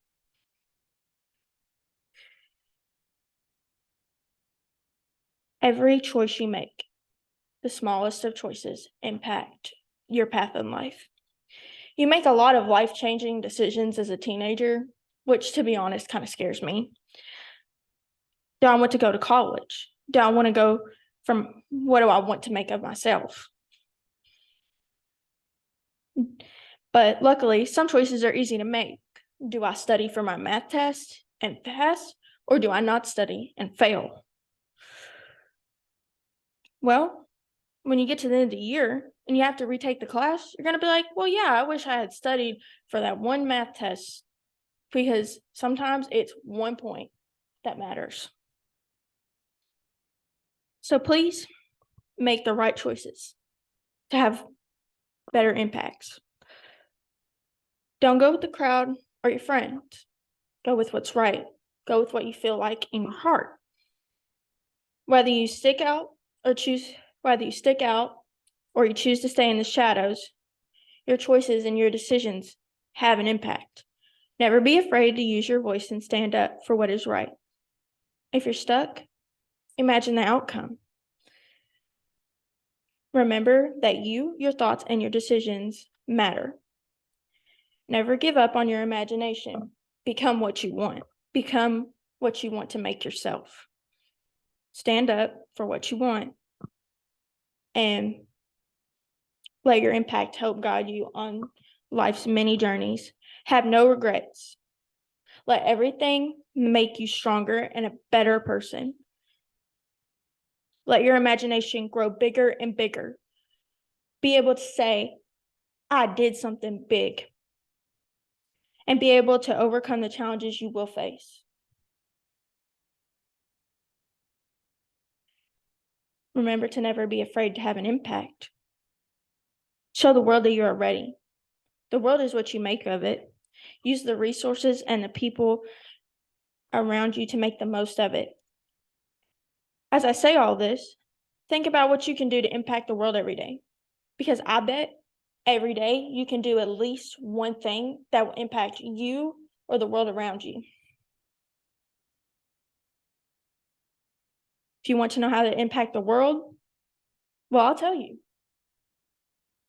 Every choice you make, the smallest of choices, impact your path in life. You make a lot of life-changing decisions as a teenager, which, to be honest, kind of scares me. Do I want to go to college? Do I want to go from what do I want to make of myself? But luckily, some choices are easy to make. Do I study for my math test and pass, or do I not study and fail? Well, when you get to the end of the year and you have to retake the class, you're going to be like, well, yeah, I wish I had studied for that one math test, because sometimes it's 1 point that matters. So please make the right choices to have better impacts. Don't go with the crowd or your friends. Go with what's right. Go with what you feel like in your heart. Whether you stick out or you choose to stay in the shadows, your choices and your decisions have an impact. Never be afraid to use your voice and stand up for what is right. If you're stuck, imagine the outcome. Remember that you, your thoughts, and your decisions matter. Never give up on your imagination. Become what you want. Become what you want to make yourself. Stand up for what you want and Let your impact help guide you on life's many journeys. Have no regrets. Let everything make you stronger and a better person. Let your imagination grow bigger and bigger. Be able to say, I did something big. And be able to overcome the challenges you will face. Remember to never be afraid to have an impact. Show the world that you are ready. The world is what you make of it. Use the resources and the people around you to make the most of it. As I say all this, think about what you can do to impact the world every day. Because I bet every day you can do at least one thing that will impact you or the world around you. If you want to know how to impact the world, well, I'll tell you.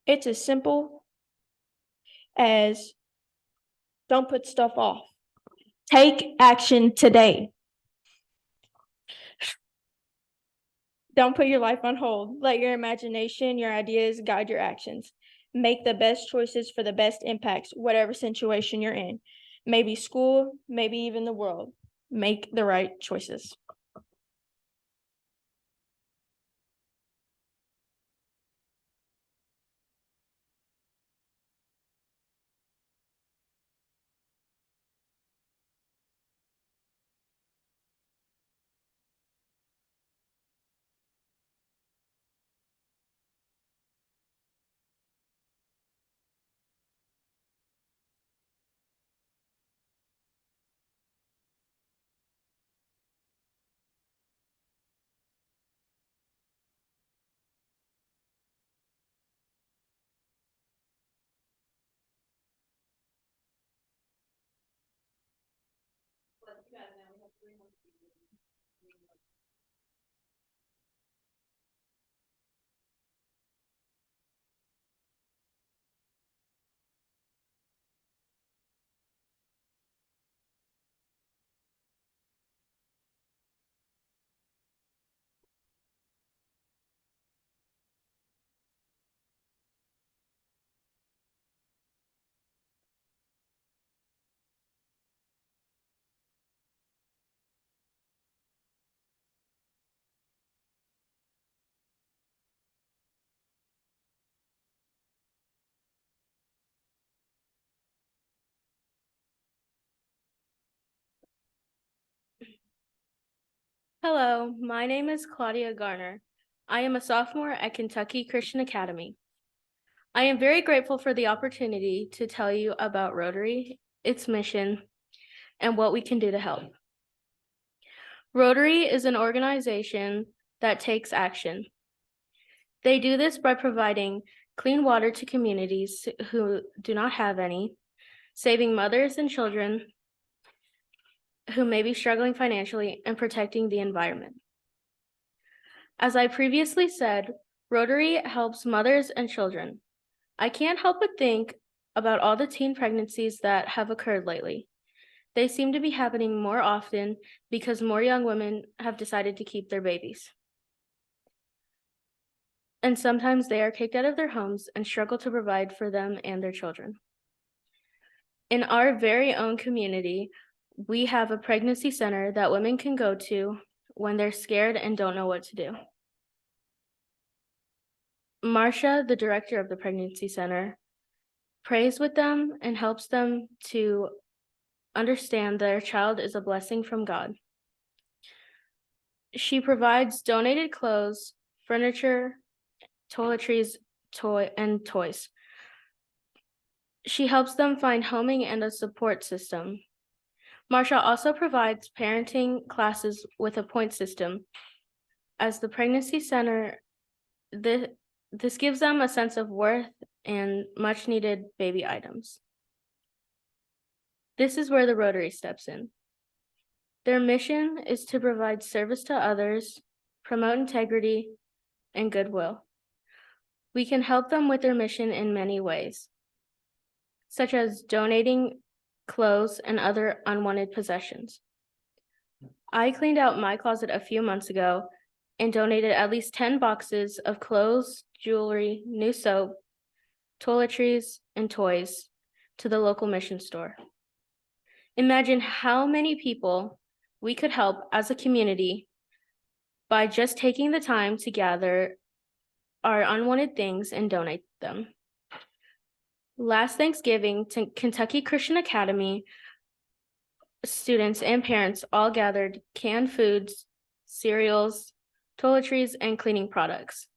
It's as simple as don't put stuff off. Take action today. Don't put your life on hold. Let your imagination, your ideas guide your actions. Make the best choices for the best impacts, whatever situation you're in. Maybe school, maybe even the world. Make the right choices. Hello, my name is Claudia Garner. I am a sophomore at Kentucky Christian Academy. I am very grateful for the opportunity to tell you about Rotary, its mission, and what we can do to help. Rotary is an organization that takes action. They do this by providing clean water to communities who do not have any, saving mothers and children who may be struggling financially, and protecting the environment. As I previously said, Rotary helps mothers and children. I can't help but think about all the teen pregnancies that have occurred lately. They seem to be happening more often because more young women have decided to keep their babies. And sometimes they are kicked out of their homes and struggle to provide for them and their children. In our very own community, we have a pregnancy center that women can go to when they're scared and don't know what to do. Marcia, the director of the pregnancy center, prays with them and helps them to understand their child is a blessing from God. She provides donated clothes, furniture, toiletries, and toys. She helps them find homing and a support system. Marcia also provides parenting classes with a point system. As the pregnancy center, this gives them a sense of worth and much needed baby items. This is where the Rotary steps in. Their mission is to provide service to others, promote integrity, and goodwill. We can help them with their mission in many ways, such as donating clothes and other unwanted possessions. I cleaned out my closet a few months ago and donated at least 10 boxes of clothes, jewelry, new soap, toiletries, and toys to the local mission store. Imagine how many people we could help as a community by just taking the time to gather our unwanted things and donate them. Last Thanksgiving, Kentucky Christian Academy students and parents all gathered canned foods, cereals, toiletries, and cleaning products.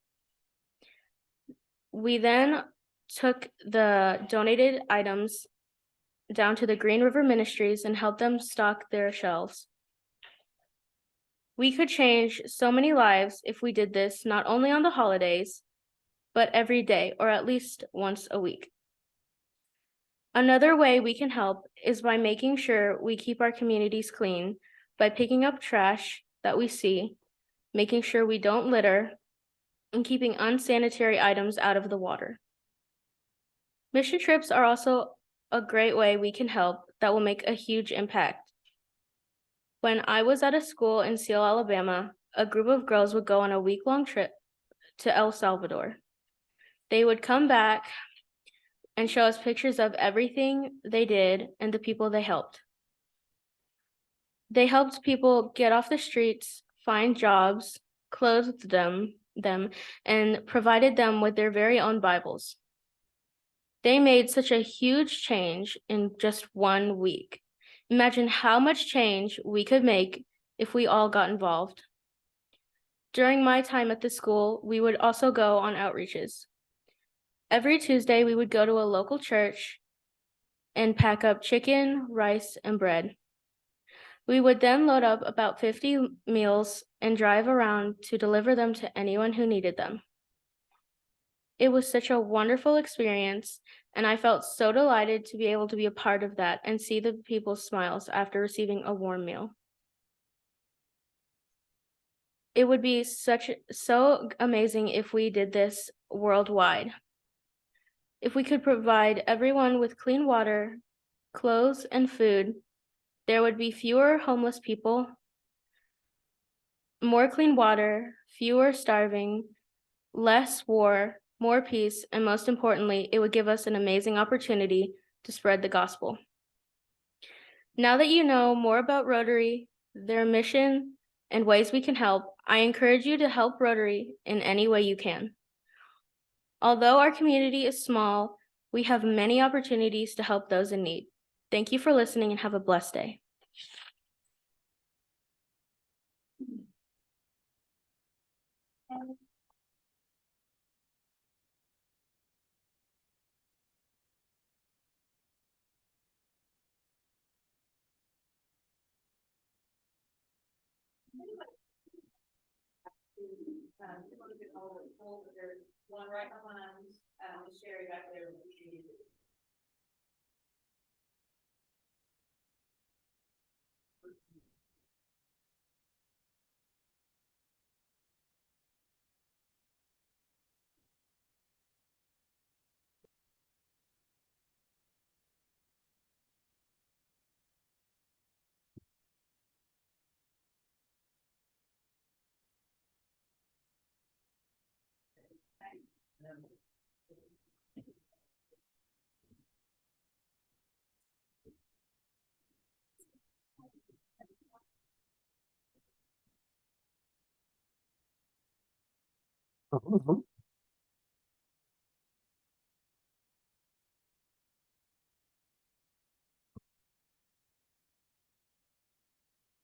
We then took the donated items down to the Green River Ministries and helped them stock their shelves. We could change so many lives if we did this not only on the holidays, but every day or at least once a week. Another way we can help is by making sure we keep our communities clean by picking up trash that we see, making sure we don't litter, and keeping unsanitary items out of the water. Mission trips are also a great way we can help that will make a huge impact. When I was at a school in Seal, Alabama, a group of girls would go on a week-long trip to El Salvador. They would come back and show us pictures of everything they did and the people they helped. They helped people get off the streets, find jobs, clothed them, and provided them with their very own Bibles. They made such a huge change in just 1 week. Imagine how much change we could make if we all got involved. During my time at the school, we would also go on outreaches. Every Tuesday, we would go to a local church and pack up chicken, rice, and bread. We would then load up about 50 meals and drive around to deliver them to anyone who needed them. It was such a wonderful experience, and I felt so delighted to be able to be a part of that and see the people's smiles after receiving a warm meal. It would be so amazing if we did this worldwide. If we could provide everyone with clean water, clothes, and food, there would be fewer homeless people, more clean water, fewer starving, less war, more peace, and most importantly, it would give us an amazing opportunity to spread the gospel. Now that you know more about Rotary, their mission, and ways we can help, I encourage you to help Rotary in any way you can. Although our community is small, we have many opportunities to help those in need. Thank you for listening and have a blessed day. One right behind, Sherry back there.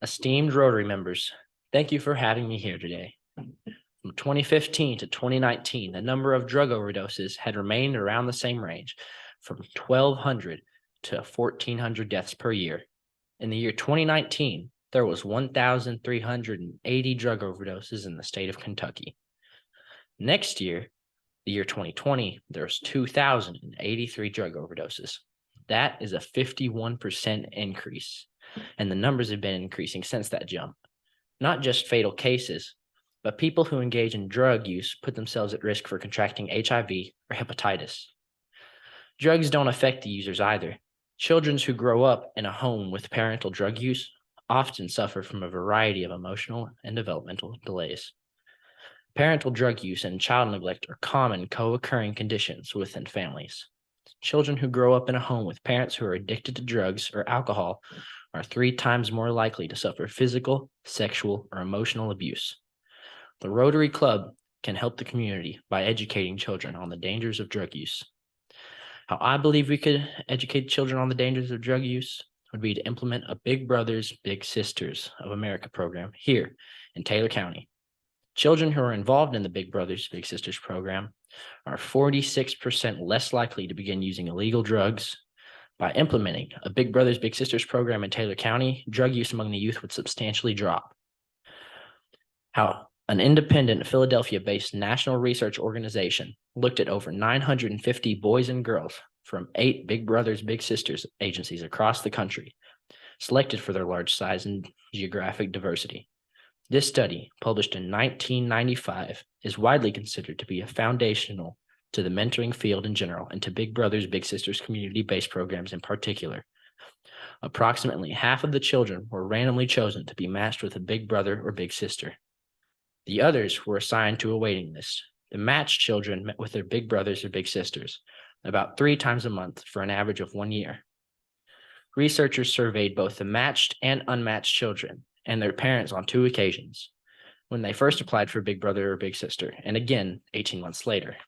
Esteemed Rotary members, thank you for having me here today. From 2015 to 2019, the number of drug overdoses had remained around the same range, from 1,200 to 1,400 deaths per year. In the year 2019, there was 1,380 drug overdoses in the state of Kentucky. Next year, the year 2020, there's 2,083 drug overdoses. That is a 51% increase, and the numbers have been increasing since that jump. Not just fatal cases, but people who engage in drug use put themselves at risk for contracting HIV or hepatitis. Drugs don't affect the users either. Children who grow up in a home with parental drug use often suffer from a variety of emotional and developmental delays. Parental drug use and child neglect are common co-occurring conditions within families. Children who grow up in a home with parents who are addicted to drugs or alcohol are 3 times more likely to suffer physical, sexual, or emotional abuse. The Rotary Club can help the community by educating children on the dangers of drug use. How I believe we could educate children on the dangers of drug use would be to implement a Big Brothers Big Sisters of America program here in Taylor County. Children who are involved in the Big Brothers Big Sisters program are 46% less likely to begin using illegal drugs. By implementing a Big Brothers Big Sisters program in Taylor County, drug use among the youth would substantially drop. How an independent Philadelphia-based national research organization looked at over 950 boys and girls from 8 Big Brothers Big Sisters agencies across the country, selected for their large size and geographic diversity. This study, published in 1995, is widely considered to be a foundational to the mentoring field in general and to Big Brothers Big Sisters community-based programs in particular. Approximately half of the children were randomly chosen to be matched with a big brother or big sister. The others were assigned to a waiting list. The matched children met with their big brothers or big sisters about 3 times a month for an average of 1 year. Researchers surveyed both the matched and unmatched children and their parents on 2 occasions, when they first applied for big brother or big sister, and again 18 months later.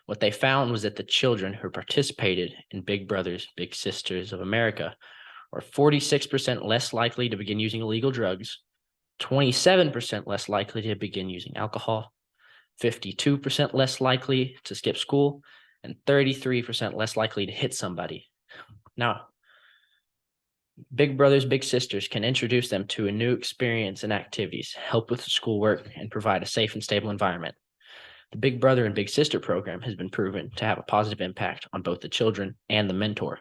What they found was that the children who participated in Big Brothers Big Sisters of America are 46% less likely to begin using illegal drugs, 27% less likely to begin using alcohol, 52% less likely to skip school, and 33% less likely to hit somebody. Now, Big Brothers Big Sisters can introduce them to a new experience and activities, help with schoolwork, and provide a safe and stable environment. The Big Brother and Big Sister program has been proven to have a positive impact on both the children and the mentor.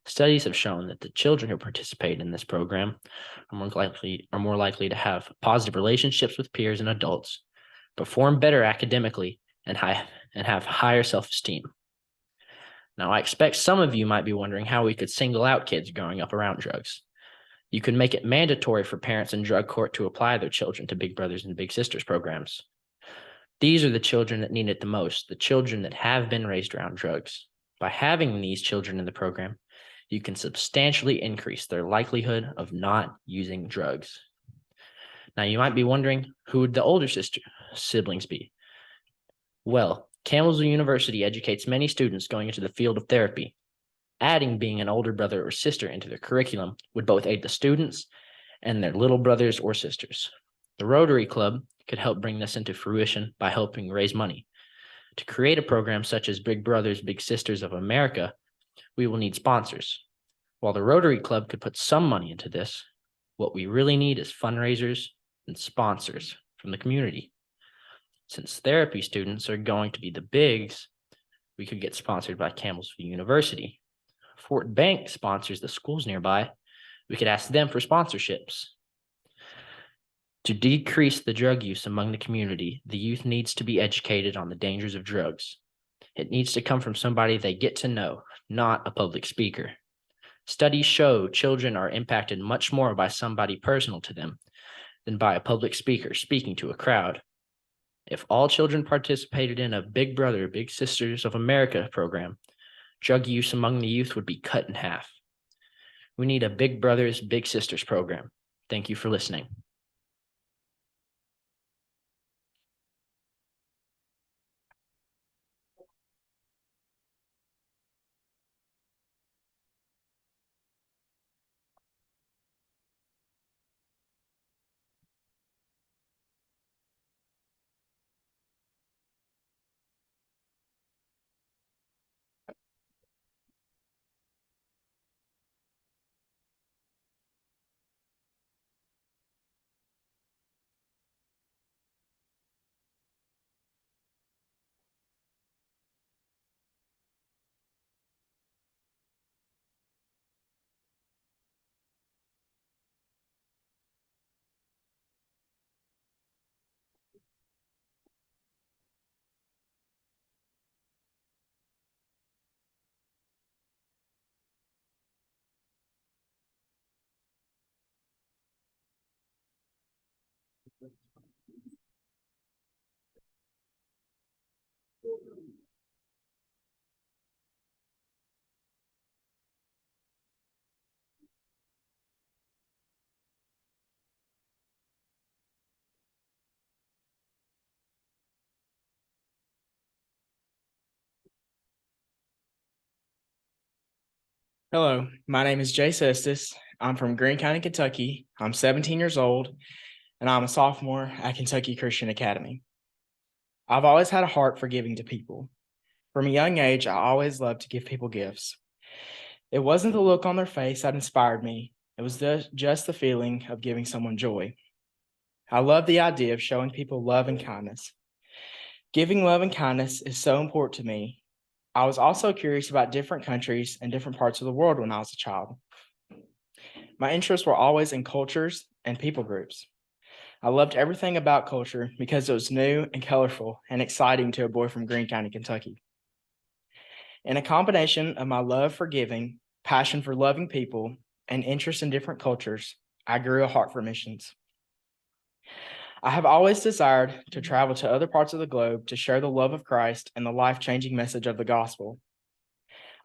Studies have shown that the children who participate in this program are more likely to have positive relationships with peers and adults, perform better academically, and have higher self-esteem. Now, I expect some of you might be wondering how we could single out kids growing up around drugs. You could make it mandatory for parents in drug court to apply their children to Big Brothers and Big Sisters programs. These are the children that need it the most, the children that have been raised around drugs. By having these children in the program, you can substantially increase their likelihood of not using drugs. Now, you might be wondering, who would the older siblings be? Well, Campbellsville University educates many students going into the field of therapy. Adding being an older brother or sister into their curriculum would both aid the students and their little brothers or sisters. The Rotary Club could help bring this into fruition by helping raise money. To create a program such as Big Brothers Big Sisters of America, we will need sponsors. While the Rotary Club could put some money into this, what we really need is fundraisers and sponsors from the community. Since therapy students are going to be the bigs, we could get sponsored by Campbellsville University. Fort Bank sponsors the schools nearby. We could ask them for sponsorships. To decrease the drug use among the community, the youth needs to be educated on the dangers of drugs. It needs to come from somebody they get to know, not a public speaker. Studies show children are impacted much more by somebody personal to them than by a public speaker speaking to a crowd. If all children participated in a Big Brother, Big Sisters of America program, drug use among the youth would be cut in half. We need a Big Brothers, Big Sisters program. Thank you for listening. Hello, my name is Jay Sestis. I'm from Greene County, Kentucky. I'm 17 years old, and I'm a sophomore at Kentucky Christian Academy. I've always had a heart for giving to people. From a young age, I always loved to give people gifts. It wasn't the look on their face that inspired me. It was just the feeling of giving someone joy. I love the idea of showing people love and kindness. Giving love and kindness is so important to me. I was also curious about different countries and different parts of the world when I was a child. My interests were always in cultures and people groups. I loved everything about culture because it was new and colorful and exciting to a boy from Greene County, Kentucky. In a combination of my love for giving, passion for loving people, and interest in different cultures, I grew a heart for missions. I have always desired to travel to other parts of the globe to share the love of Christ and the life-changing message of the gospel.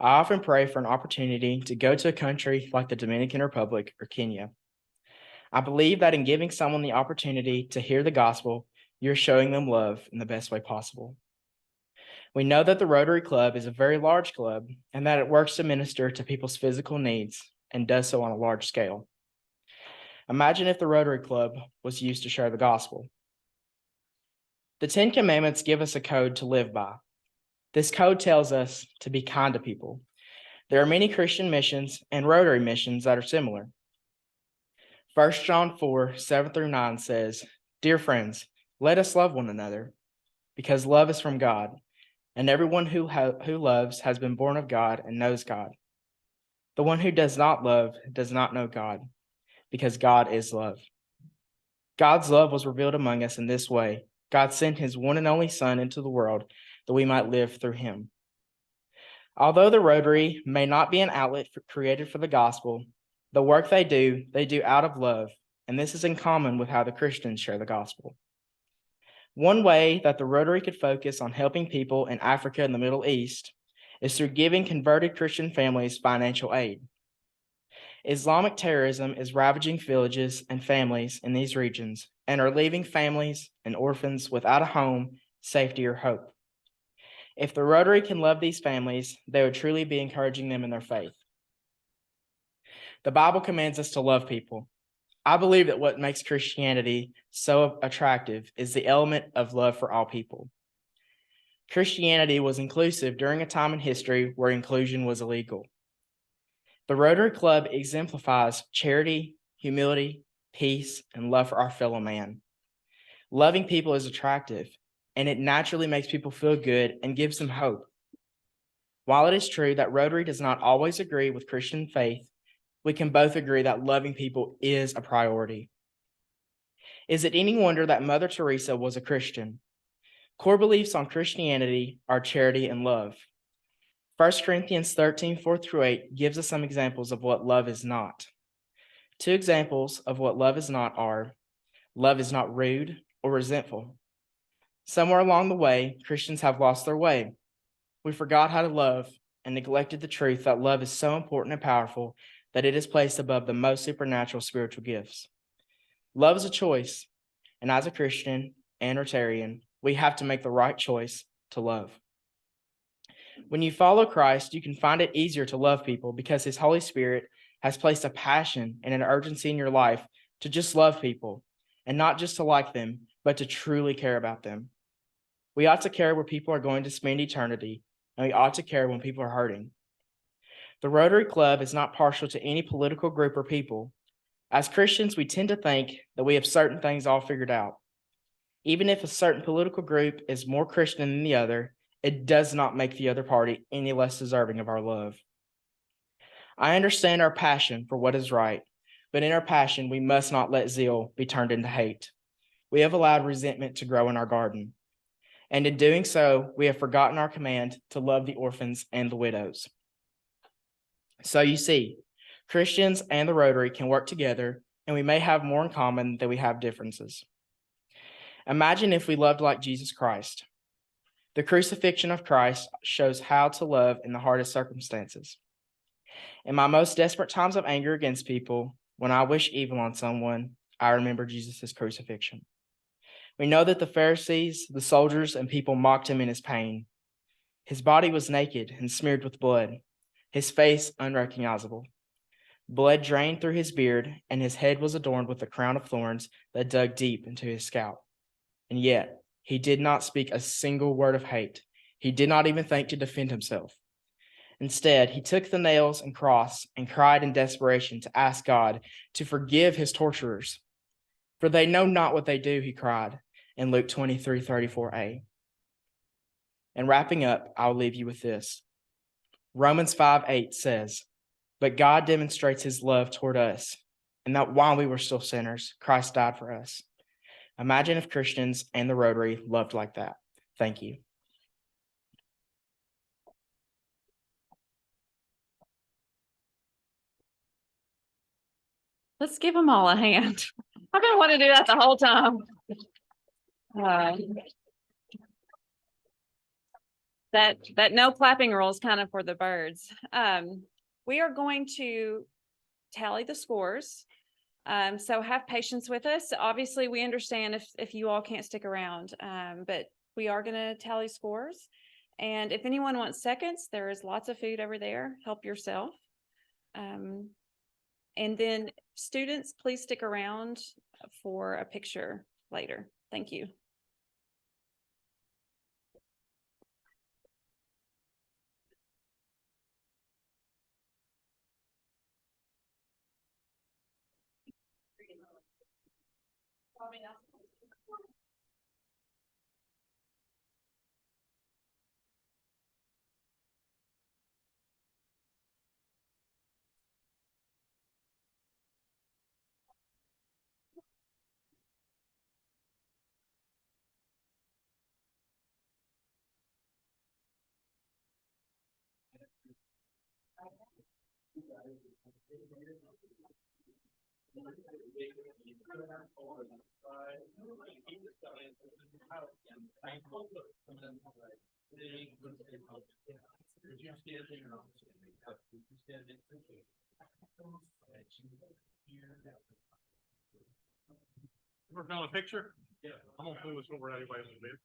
I often pray for an opportunity to go to a country like the Dominican Republic or Kenya. I believe that in giving someone the opportunity to hear the gospel, you're showing them love in the best way possible. We know that the Rotary Club is a very large club and that it works to minister to people's physical needs and does so on a large scale. Imagine if the Rotary Club was used to share the gospel. The 10 Commandments give us a code to live by. This code tells us to be kind to people. There are many Christian missions and Rotary missions that are similar. 1 John 4, 7 through 9 says, "Dear friends, let us love one another, because love is from God, and everyone who loves has been born of God and knows God. The one who does not love does not know God, because God is love. God's love was revealed among us in this way. God sent his one and only Son into the world that we might live through him." Although the Rotary may not be an outlet created for the gospel, the work they do out of love, and this is in common with how the Christians share the gospel. One way that the Rotary could focus on helping people in Africa and the Middle East is through giving converted Christian families financial aid. Islamic terrorism is ravaging villages and families in these regions and are leaving families and orphans without a home, safety, or hope. If the Rotary can love these families, they would truly be encouraging them in their faith. The Bible commands us to love people. I believe that what makes Christianity so attractive is the element of love for all people. Christianity was inclusive during a time in history where inclusion was illegal. The Rotary Club exemplifies charity, humility, peace, and love for our fellow man. Loving people is attractive, and it naturally makes people feel good and gives them hope. While it is true that Rotary does not always agree with Christian faith, we can both agree that loving people is a priority. Is it any wonder that Mother Teresa was a Christian? Core beliefs on Christianity are charity and love. 1 Corinthians 13, 4 through 8 gives us some examples of what love is not. 2 examples of what love is not are, love is not rude or resentful. Somewhere along the way, Christians have lost their way. We forgot how to love and neglected the truth that love is so important and powerful that it is placed above the most supernatural spiritual gifts. Love is a choice, and as a Christian and Rotarian, we have to make the right choice to love. When you follow Christ, you can find it easier to love people because his Holy Spirit has placed a passion and an urgency in your life to just love people, and not just to like them, but to truly care about them. We ought to care where people are going to spend eternity, and we ought to care when people are hurting. The Rotary Club is not partial to any political group or people. As Christians, we tend to think that we have certain things all figured out. Even if a certain political group is more Christian than the other, it does not make the other party any less deserving of our love. I understand our passion for what is right, but in our passion, we must not let zeal be turned into hate. We have allowed resentment to grow in our garden. And in doing so, we have forgotten our command to love the orphans and the widows. So you see, Christians and the Rotary can work together, and we may have more in common than we have differences. Imagine if we loved like Jesus Christ. The crucifixion of Christ shows how to love in the hardest circumstances. In my most desperate times of anger against people, when I wish evil on someone, I remember Jesus' crucifixion. We know that the Pharisees, the soldiers, and people mocked him in his pain. His body was naked and smeared with blood. his face unrecognizable. Blood drained through his beard, and his head was adorned with a crown of thorns that dug deep into his scalp. And yet, he did not speak a single word of hate. He did not even think to defend himself. Instead, he took the nails and cross and cried in desperation to ask God to forgive his torturers. For they know not what they do, he cried in Luke 23:34a. And wrapping up, I'll leave you with this. Romans 5:8 says, "But God demonstrates his love toward us, and that while we were still sinners, Christ died for us." Imagine if Christians and the Rotary loved like that. Thank you. Let's give them all a hand. I've been wanting to do that the whole time. That no clapping rule is kind of for the birds. We are going to tally the scores. So have patience with us. Obviously, we understand if you all can't stick around, but we are going to tally scores. And if anyone wants seconds, there is lots of food over there. Help yourself. And then students, please stick around for a picture later. Thank you. Working on a picture? Yeah. I'm gonna pull this over anyway a little bit.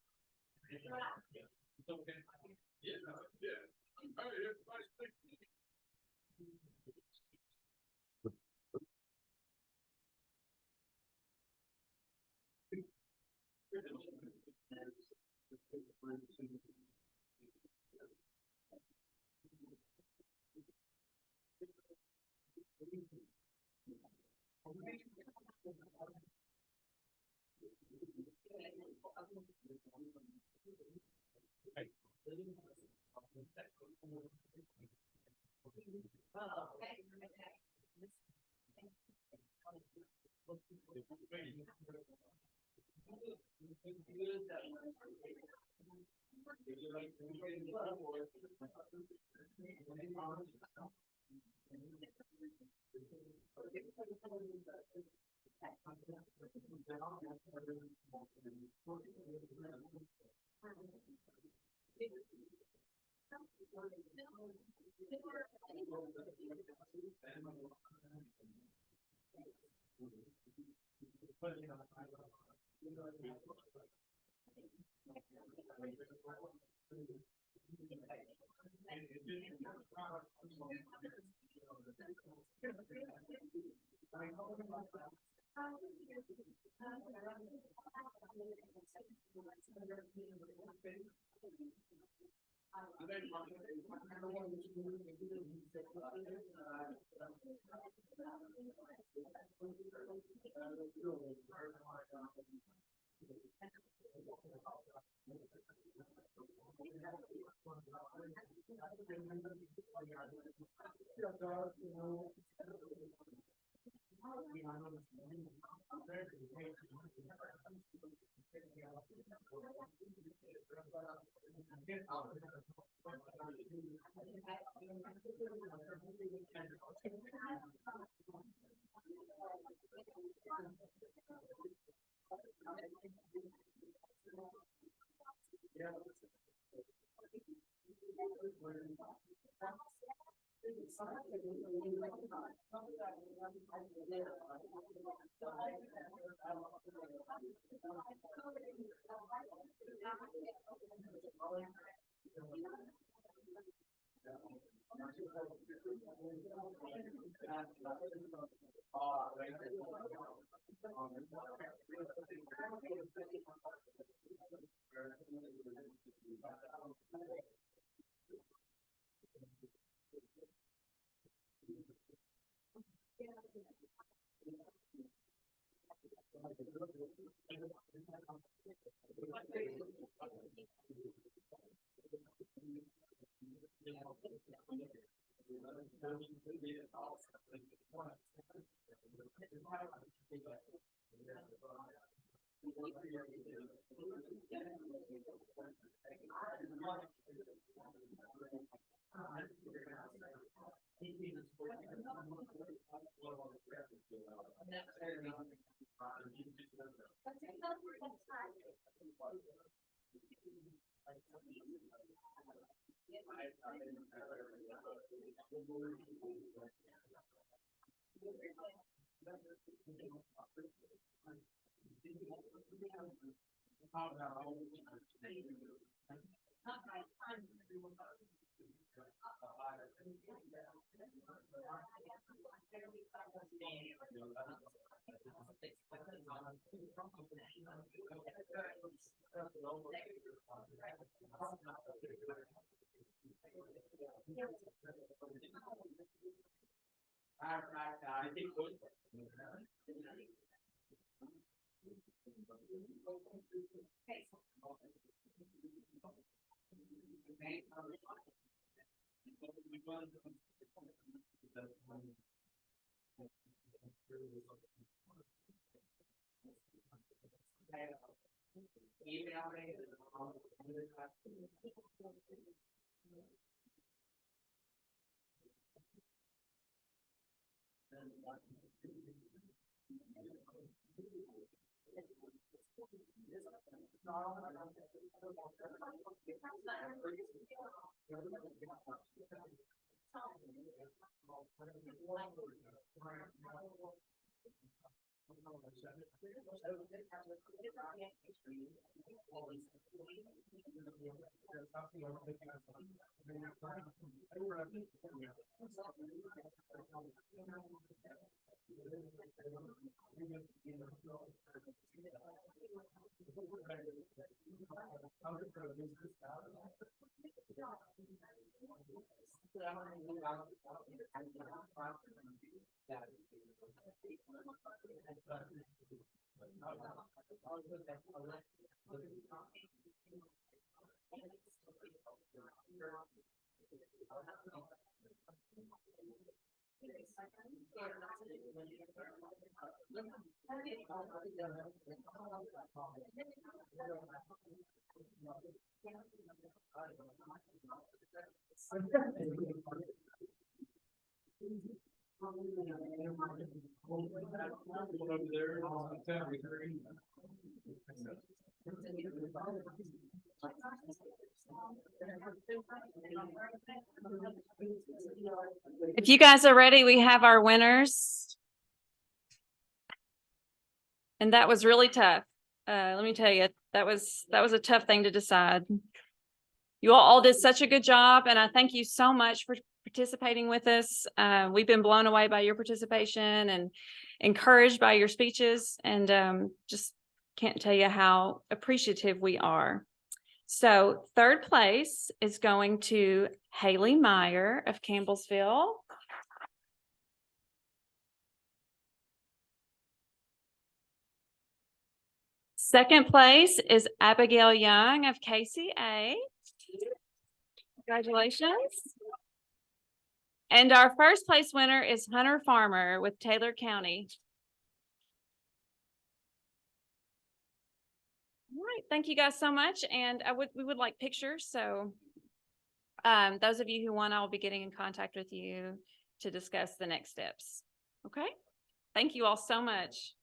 If you guys are ready, we have our winners. And that was really tough. Let me tell you, that was a tough thing to decide. You all did such a good job, and I thank you so much for participating with us. We've been blown away by your participation and encouraged by your speeches, and just can't tell you how appreciative we are. So third place is going to Haley Meyer of Campbellsville. Second place is Abigail Young of KCA. Congratulations. And our first place winner is Hunter Farmer with Taylor County. All right, thank you guys so much. And we would like pictures. So those of you who won, I will be getting in contact with you to discuss the next steps. Okay, thank you all so much.